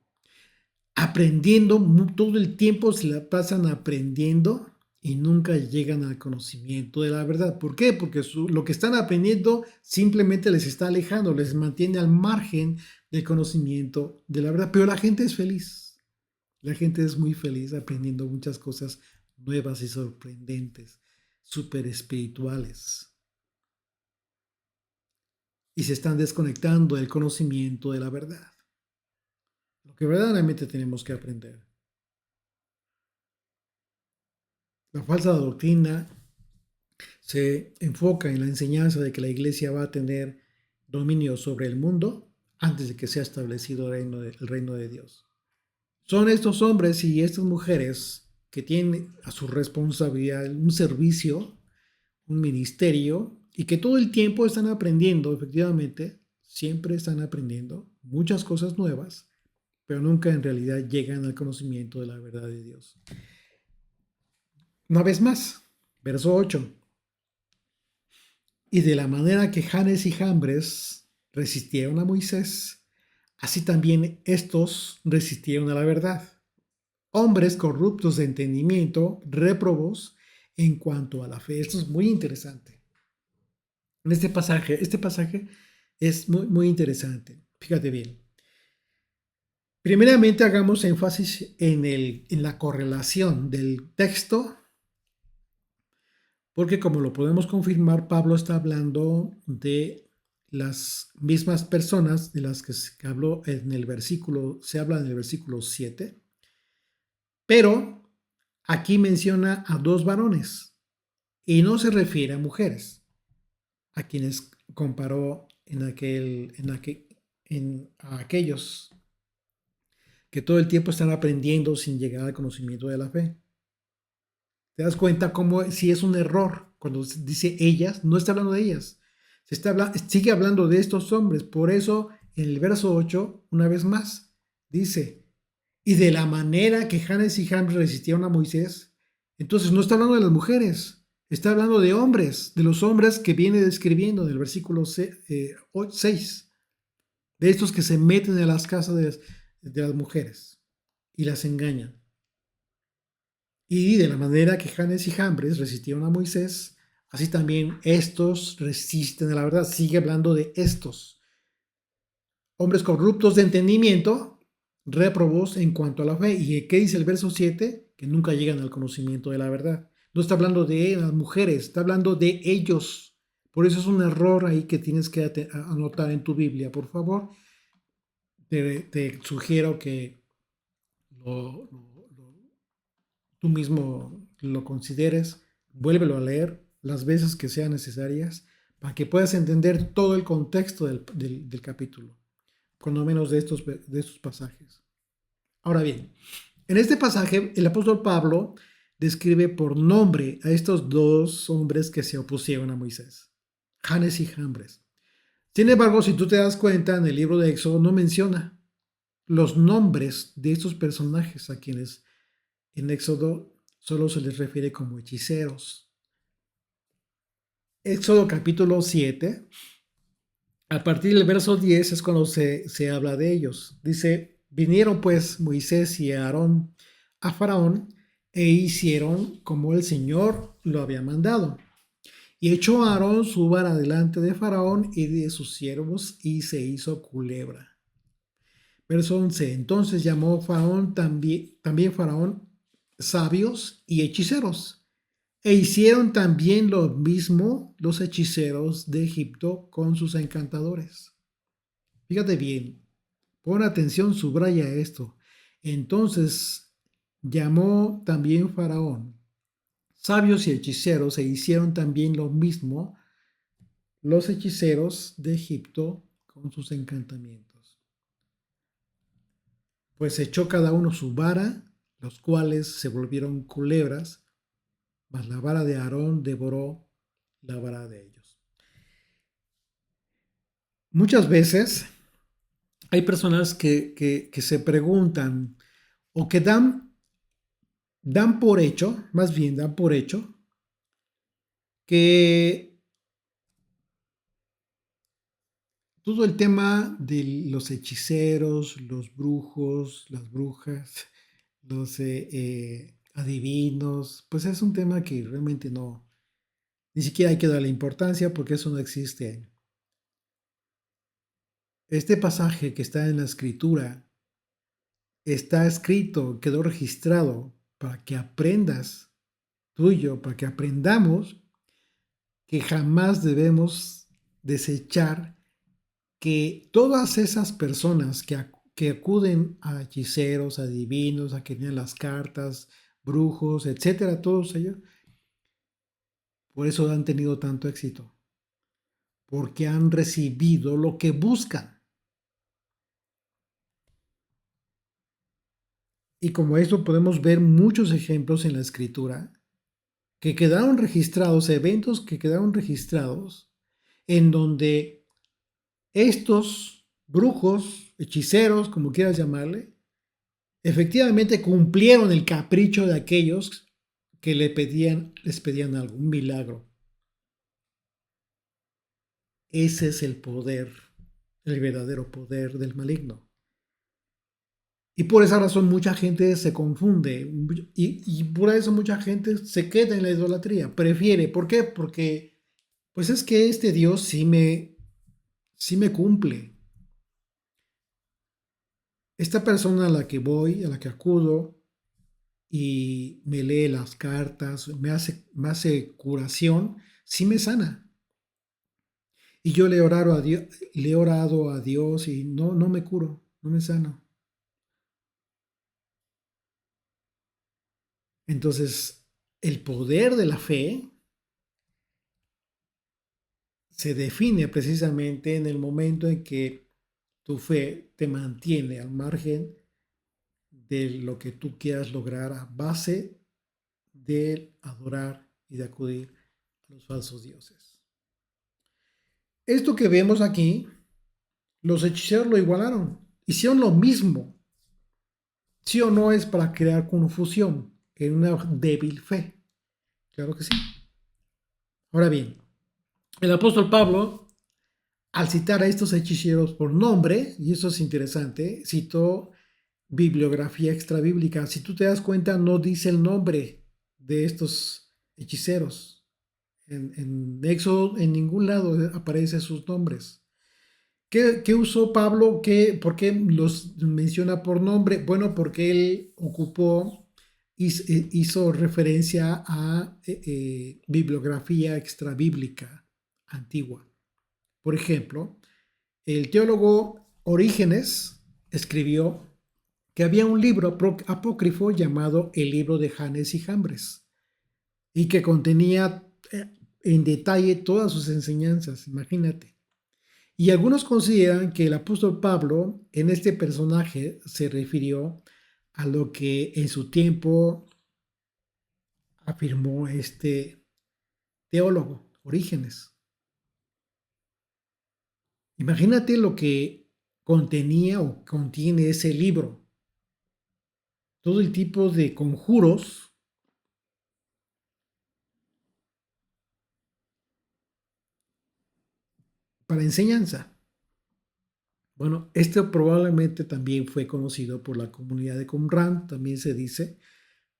A: Aprendiendo, todo el tiempo se la pasan aprendiendo y nunca llegan al conocimiento de la verdad. ¿Por qué? Porque lo que están aprendiendo simplemente les está alejando, les mantiene al margen del conocimiento de la verdad. Pero la gente es feliz. La gente es muy feliz aprendiendo muchas cosas nuevas y sorprendentes, súper espirituales. Y se están desconectando del conocimiento de la verdad. Lo que verdaderamente tenemos que aprender. La falsa doctrina se enfoca en la enseñanza de que la iglesia va a tener dominio sobre el mundo antes de que sea establecido el reino de Dios. Son estos hombres y estas mujeres que tienen a su responsabilidad un servicio, un ministerio, y que todo el tiempo están aprendiendo, efectivamente, siempre están aprendiendo muchas cosas nuevas, pero nunca en realidad llegan al conocimiento de la verdad de Dios. Una vez más, verso 8. Y de la manera que Janes y Jambres resistieron a Moisés, así también estos resistieron a la verdad. Hombres corruptos de entendimiento, réprobos en cuanto a la fe. Esto es muy interesante. En este pasaje es muy, muy interesante. Fíjate bien. Primeramente hagamos énfasis en la correlación del texto, porque como lo podemos confirmar, Pablo está hablando de las mismas personas de las que se habló en el versículo, se habla en el versículo 7, pero aquí menciona a dos varones y no se refiere a mujeres, a quienes comparó a aquellos que todo el tiempo están aprendiendo sin llegar al conocimiento de la fe. ¿Te das cuenta cómo si es un error cuando dice ellas? No está hablando de ellas. Sigue hablando de estos hombres. Por eso en el verso 8, una vez más, dice, y de la manera que Janes y Jambres resistieron a Moisés. Entonces no está hablando de las mujeres, está hablando de hombres, de los hombres que viene describiendo en el versículo 6, de estos que se meten en las casas de las mujeres y las engañan. Y de la manera que Janes y Jambres resistieron a Moisés, así también estos resisten a la verdad. Sigue hablando de estos. Hombres corruptos de entendimiento, réprobos en cuanto a la fe. ¿Y qué dice el verso 7? Que nunca llegan al conocimiento de la verdad. No está hablando de las mujeres, está hablando de ellos. Por eso es un error ahí que tienes que anotar en tu Biblia, por favor. Te sugiero que tú mismo lo consideres, vuélvelo a leer las veces que sean necesarias para que puedas entender todo el contexto del capítulo, cuando menos de estos pasajes. Ahora bien, en este pasaje el apóstol Pablo describe por nombre a estos dos hombres que se opusieron a Moisés, Janes y Jambres. Sin embargo, si tú te das cuenta, en el libro de Éxodo no menciona los nombres de estos personajes a quienes en Éxodo solo se les refiere como hechiceros. Éxodo capítulo 7, a partir del verso 10 es cuando se habla de ellos. Dice, vinieron pues Moisés y Aarón a Faraón e hicieron como el Señor lo había mandado. Y echó a Aarón su vara delante de Faraón y de sus siervos y se hizo culebra. Verso 11, entonces llamó Faraón también Faraón sabios y hechiceros E hicieron también lo mismo los hechiceros de Egipto con sus encantadores. Fíjate bien, pon atención, subraya esto. Entonces llamó también Faraón sabios y hechiceros e hicieron también lo mismo los hechiceros de Egipto con sus encantamientos. Pues echó cada uno su vara, los cuales se volvieron culebras, mas la vara de Aarón devoró la vara de ellos. Muchas veces hay personas que se preguntan o que dan por hecho, más bien dan por hecho, que todo el tema de los hechiceros, los brujos, las brujas, los adivinos, pues es un tema que realmente no, ni siquiera hay que darle importancia porque eso no existe. Este pasaje que está en la escritura está escrito, quedó registrado para que aprendas tú y yo, para que aprendamos que jamás debemos desechar que todas esas personas que acuden a hechiceros, adivinos, a que lean las cartas, brujos, etcétera, todos ellos, por eso han tenido tanto éxito, porque han recibido lo que buscan. Y como esto podemos ver muchos ejemplos en la escritura que quedaron registrados, eventos que quedaron registrados, en donde estos brujos, hechiceros, como quieras llamarle, efectivamente cumplieron el capricho de aquellos que les pedían algún milagro. Ese es el poder, el verdadero poder del maligno. Y por esa razón mucha gente se confunde y por eso mucha gente se queda en la idolatría, prefiere. ¿Por qué? Porque pues es que este Dios sí me cumple. Esta persona a la que voy, a la que acudo y me lee las cartas, me hace curación, sí me sana. Y yo le he orado a Dios y no me curo, no me sano. Entonces, el poder de la fe se define precisamente en el momento en que tu fe te mantiene al margen de lo que tú quieras lograr a base de adorar y de acudir a los falsos dioses. Esto que vemos aquí, los hechiceros lo igualaron, hicieron lo mismo. Sí o no es para crear confusión en una débil fe. Claro que sí. Ahora bien, el apóstol Pablo, al citar a estos hechiceros por nombre, y eso es interesante, citó bibliografía extrabíblica. Si tú te das cuenta, no dice el nombre de estos hechiceros. En Éxodo, en ningún lado aparecen sus nombres. ¿Qué usó Pablo? ¿Por qué los menciona por nombre? Bueno, porque él hizo referencia a bibliografía extrabíblica antigua. Por ejemplo, el teólogo Orígenes escribió que había un libro apócrifo llamado el libro de Janes y Jambres y que contenía en detalle todas sus enseñanzas, imagínate. Y algunos consideran que el apóstol Pablo en este personaje se refirió a lo que en su tiempo afirmó este teólogo, Orígenes. Imagínate lo que contenía o contiene ese libro. Todo el tipo de conjuros para enseñanza. Bueno, esto probablemente también fue conocido por la comunidad de Qumran, también se dice,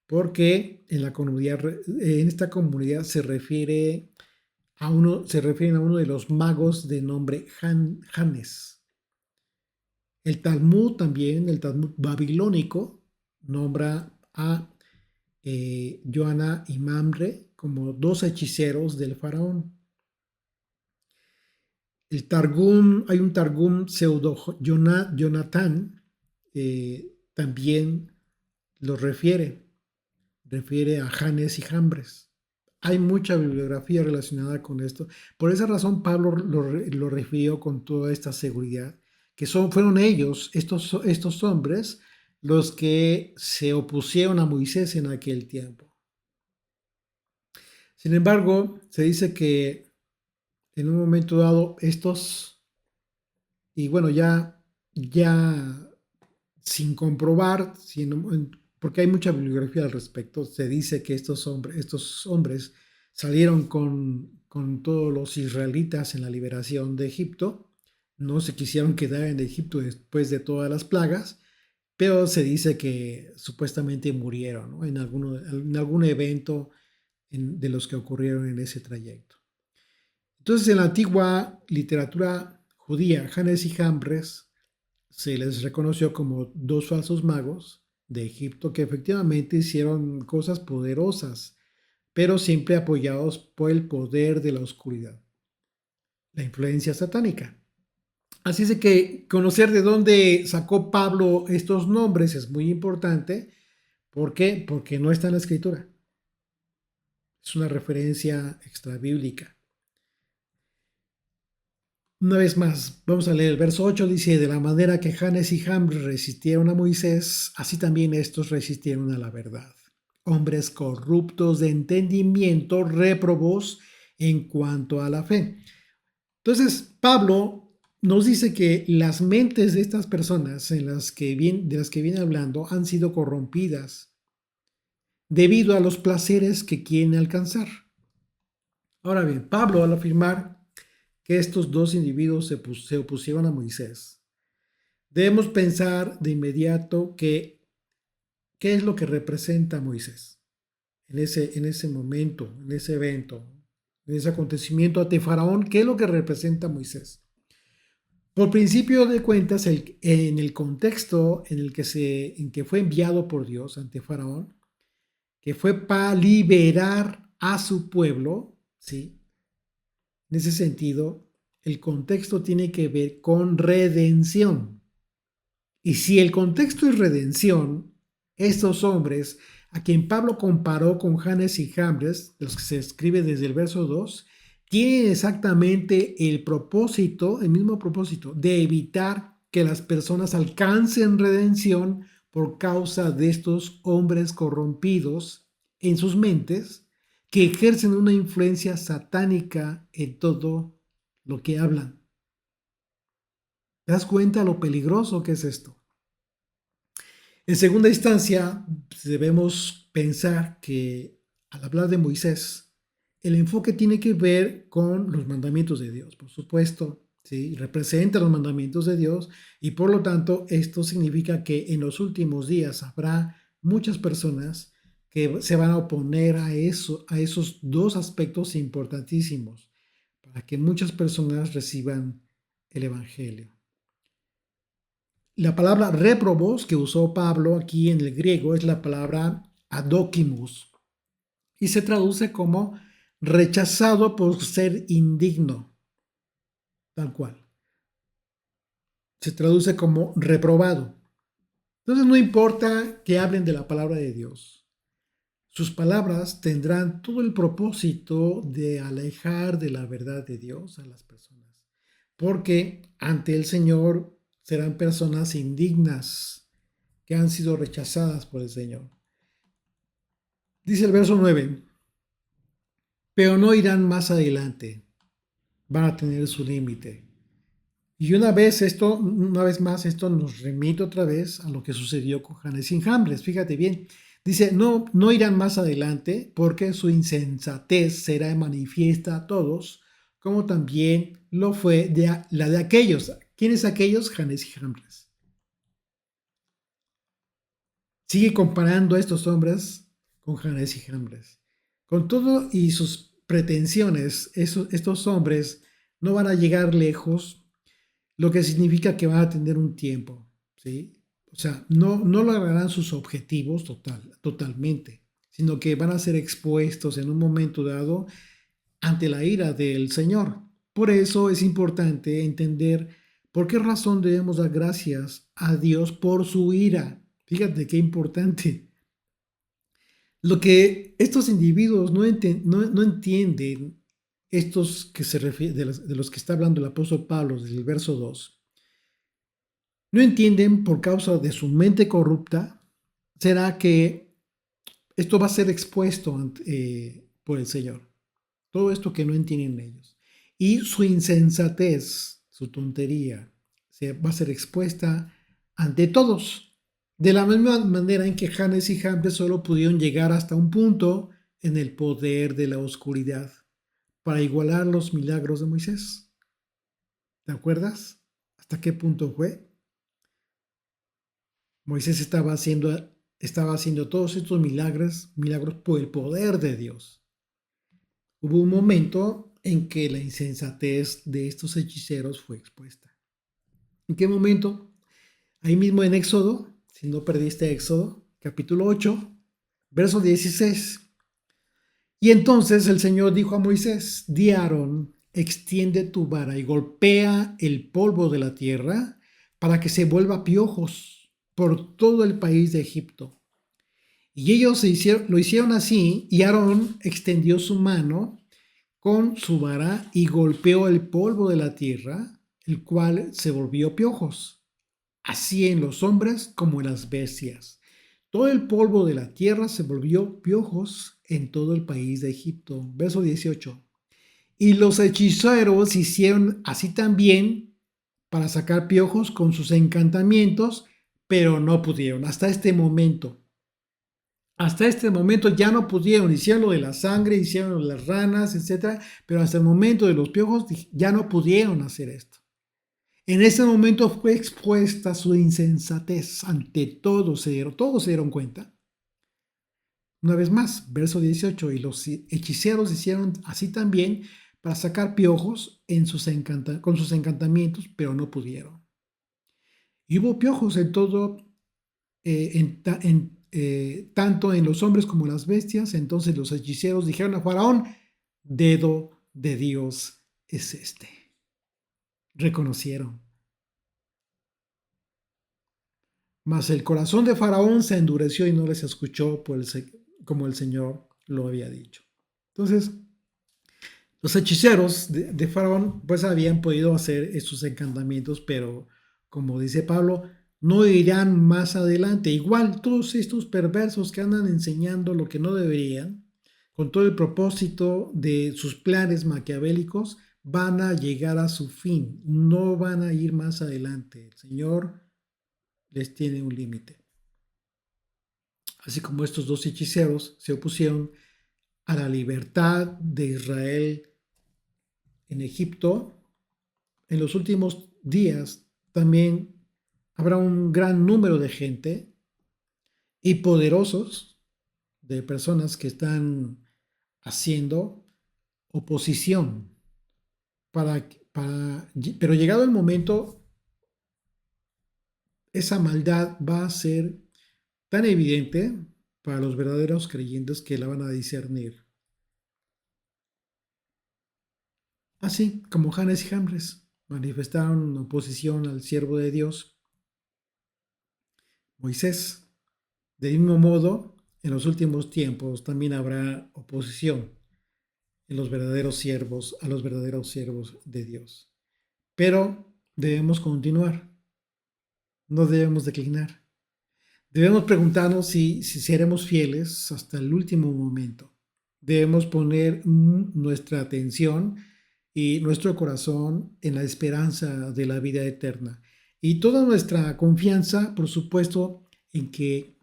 A: porque en esta comunidad se refieren a uno de los magos de nombre Janes. El Talmud también, el Talmud babilónico, nombra a Joana y Mamre, como dos hechiceros del faraón. El Targum, hay un Targum pseudo Jonathan, también lo refiere a Janes y Jambres. Hay mucha bibliografía relacionada con esto. Por esa razón Pablo lo refirió con toda esta seguridad, que fueron ellos, estos hombres, los que se opusieron a Moisés en aquel tiempo. Sin embargo, se dice que en un momento dado y bueno, ya sin comprobar, porque hay mucha bibliografía al respecto, se dice que estos hombres salieron con todos los israelitas en la liberación de Egipto, no se quisieron quedar en Egipto después de todas las plagas, pero se dice que supuestamente murieron, ¿no? en algún evento de los que ocurrieron en ese trayecto. Entonces, en la antigua literatura judía, Janes y Jambres se les reconoció como dos falsos magos de Egipto que efectivamente hicieron cosas poderosas, pero siempre apoyados por el poder de la oscuridad, la influencia satánica. Así es que conocer de dónde sacó Pablo estos nombres es muy importante. ¿Por qué? Porque no está en la escritura. Es una referencia extrabíblica. Una vez más, vamos a leer el verso 8, dice, de la manera que Janes y Jambres resistieron a Moisés, así también estos resistieron a la verdad. Hombres corruptos de entendimiento, réprobos en cuanto a la fe. Entonces, Pablo nos dice que las mentes de estas personas de las que viene hablando han sido corrompidas debido a los placeres que quieren alcanzar. Ahora bien, Pablo, al afirmar que estos dos individuos se opusieron a Moisés, debemos pensar de inmediato qué es lo que representa Moisés en ese momento, en ese evento, en ese acontecimiento ante Faraón. ¿Qué es lo que representa Moisés? Por principio de cuentas, en el contexto en que fue enviado por Dios ante Faraón, que fue para liberar a su pueblo, ¿sí? En ese sentido, el contexto tiene que ver con redención. Y si el contexto es redención, estos hombres, a quien Pablo comparó con Janes y Jambres, los que se escribe desde el verso 2, tienen exactamente el mismo propósito, de evitar que las personas alcancen redención por causa de estos hombres corrompidos en sus mentes, que ejercen una influencia satánica en todo lo que hablan. ¿Te das cuenta lo peligroso que es esto? En segunda instancia, debemos pensar que al hablar de Moisés, el enfoque tiene que ver con los mandamientos de Dios, por supuesto, ¿sí? Representa los mandamientos de Dios y por lo tanto esto significa que en los últimos días habrá muchas personas que se van a oponer a esos dos aspectos importantísimos para que muchas personas reciban el Evangelio. La palabra réprobos que usó Pablo aquí en el griego es la palabra adóquimos y se traduce como rechazado por ser indigno, tal cual. Se traduce como reprobado. Entonces no importa que hablen de la palabra de Dios. Sus palabras tendrán todo el propósito de alejar de la verdad de Dios a las personas, porque ante el Señor serán personas indignas que han sido rechazadas por el Señor. Dice el verso 9, pero no irán más adelante, van a tener su límite. Y una vez más, esto nos remite otra vez a lo que sucedió con Janes y Jambres. Fíjate bien, dice, no irán más adelante porque su insensatez será manifiesta a todos, como también lo fue la de aquellos. ¿Quiénes aquellos? Janes y Jambres. Sigue comparando a estos hombres con Janes y Jambres. Con todo y sus pretensiones, estos hombres no van a llegar lejos, lo que significa que van a tener un tiempo, ¿sí? O sea, no lograrán sus objetivos totalmente. sino que van a ser expuestos en un momento dado ante la ira del Señor. Por eso es importante entender por qué razón debemos dar gracias a Dios por su ira. Fíjate qué importante. Lo que estos individuos no entienden, estos que se refiere, de los que está hablando el apóstol Pablo desde el verso 2, no entienden por causa de su mente corrupta, será que esto va a ser expuesto por el Señor. Todo esto que no entienden ellos. Y su insensatez, su tontería, va a ser expuesta ante todos. De la misma manera en que Janes y Jambres solo pudieron llegar hasta un punto en el poder de la oscuridad para igualar los milagros de Moisés. ¿Te acuerdas? ¿Hasta qué punto fue? Moisés estaba haciendo todos estos milagros por el poder de Dios. Hubo un momento en que la insensatez de estos hechiceros fue expuesta. ¿En qué momento? Ahí mismo en Éxodo, si no perdiste Éxodo, capítulo 8, verso 16. Y entonces el Señor dijo a Moisés: di a Aarón, extiende tu vara y golpea el polvo de la tierra para que se vuelva piojos por todo el país de Egipto. Y ellos lo hicieron así, y Aarón extendió su mano con su vara y golpeó el polvo de la tierra, el cual se volvió piojos, así en los hombres como en las bestias. Todo el polvo de la tierra se volvió piojos en todo el país de Egipto. Verso 18. Y los hechiceros hicieron así también para sacar piojos con sus encantamientos, pero no pudieron hasta este momento. Hasta este momento ya no pudieron, hicieron lo de la sangre, hicieron lo de las ranas, etc. Pero hasta el momento de los piojos ya no pudieron hacer esto. En ese momento fue expuesta su insensatez ante todos se dieron cuenta. Una vez más, verso 18, y los hechiceros hicieron así también para sacar piojos con sus encantamientos, pero no pudieron. Y hubo piojos en todo, tanto en los hombres como en las bestias. Entonces los hechiceros dijeron a Faraón: dedo de Dios es este. Reconocieron. Mas el corazón de Faraón se endureció y no les escuchó como el Señor lo había dicho. Entonces, los hechiceros de Faraón pues habían podido hacer estos encantamientos, pero como dice Pablo, no irán más adelante. Igual todos estos perversos que andan enseñando lo que no deberían, con todo el propósito de sus planes maquiavélicos, van a llegar a su fin, no van a ir más adelante. El Señor les tiene un límite. Así como estos dos hechiceros se opusieron a la libertad de Israel en Egipto, en los últimos días también habrá un gran número de gente y poderosos, de personas que están haciendo oposición pero llegado el momento, esa maldad va a ser tan evidente para los verdaderos creyentes que la van a discernir. Así como Janes y Jambres manifestaron oposición al siervo de Dios, Moisés. De mismo modo, en los últimos tiempos también habrá oposición a los verdaderos siervos de Dios. Pero debemos continuar, no debemos declinar. Debemos preguntarnos si seremos fieles hasta el último momento. Debemos poner nuestra atención y nuestro corazón en la esperanza de la vida eterna. Y toda nuestra confianza, por supuesto, en que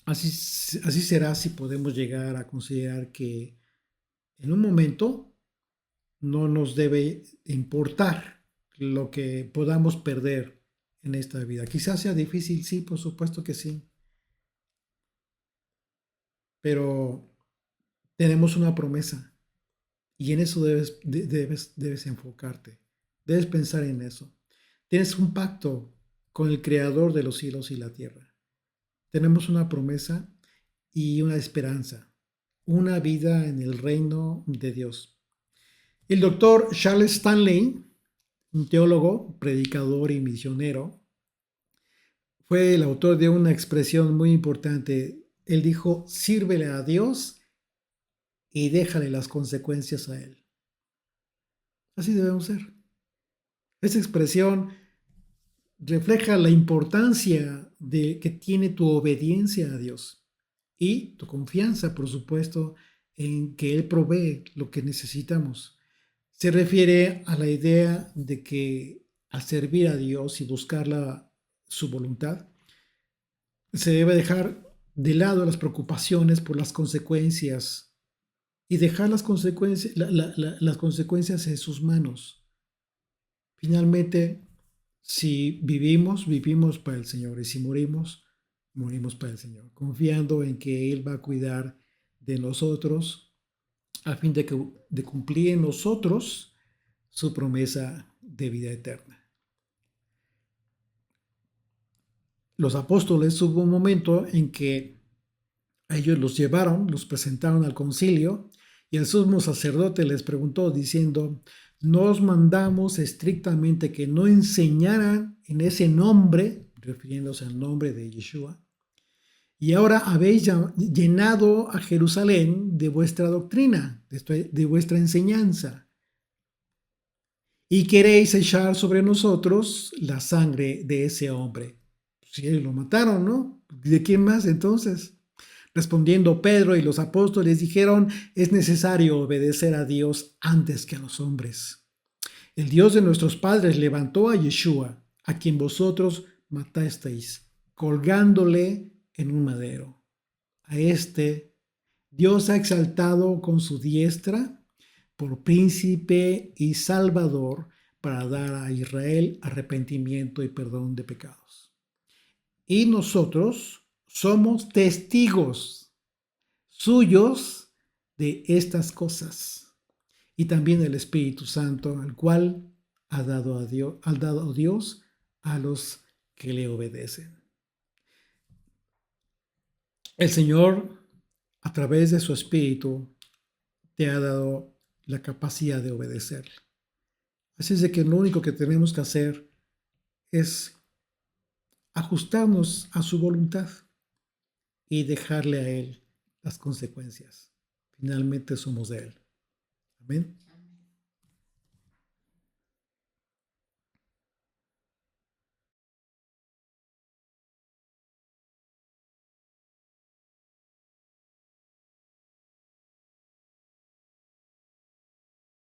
A: así será si podemos llegar a considerar que en un momento no nos debe importar lo que podamos perder en esta vida. Quizás sea difícil, sí, por supuesto que sí. Pero tenemos una promesa y en eso debes enfocarte. Debes pensar en eso. Tienes un pacto con el Creador de los cielos y la tierra. Tenemos una promesa y una esperanza, una vida en el reino de Dios. El doctor Charles Stanley, un teólogo, predicador y misionero, fue el autor de una expresión muy importante. Él dijo, sírvele a Dios y déjale las consecuencias a Él. Así debemos ser. Esa expresión refleja la importancia que tiene tu obediencia a Dios y tu confianza, por supuesto, en que Él provee lo que necesitamos. Se refiere a la idea de que al servir a Dios y buscar su voluntad, se debe dejar de lado las preocupaciones por las consecuencias y dejar las consecuencias en sus manos. Finalmente, si vivimos, vivimos para el Señor, y si morimos, morimos para el Señor, confiando en que Él va a cuidar de nosotros a fin de cumplir en nosotros su promesa de vida eterna. Los apóstoles, hubo un momento en que ellos los llevaron, los presentaron al concilio, y el sumo sacerdote les preguntó diciendo, nos mandamos estrictamente que no enseñaran en ese nombre, refiriéndose al nombre de Yeshua, y ahora habéis llenado a Jerusalén de vuestra doctrina, de vuestra enseñanza, y queréis echar sobre nosotros la sangre de ese hombre. Si ellos lo mataron, ¿no? ¿De quién más entonces? Respondiendo Pedro y los apóstoles dijeron, es necesario obedecer a Dios antes que a los hombres. El Dios de nuestros padres levantó a Yeshua, a quien vosotros matasteis, colgándole en un madero. A este Dios ha exaltado con su diestra por príncipe y salvador para dar a Israel arrepentimiento y perdón de pecados. Y nosotros somos testigos suyos de estas cosas. Y también el Espíritu Santo, al cual ha dado Dios a los que le obedecen. El Señor, a través de su Espíritu, te ha dado la capacidad de obedecerle. Así es de que lo único que tenemos que hacer es ajustarnos a su voluntad y dejarle a Él las consecuencias. Finalmente somos de Él. Amén.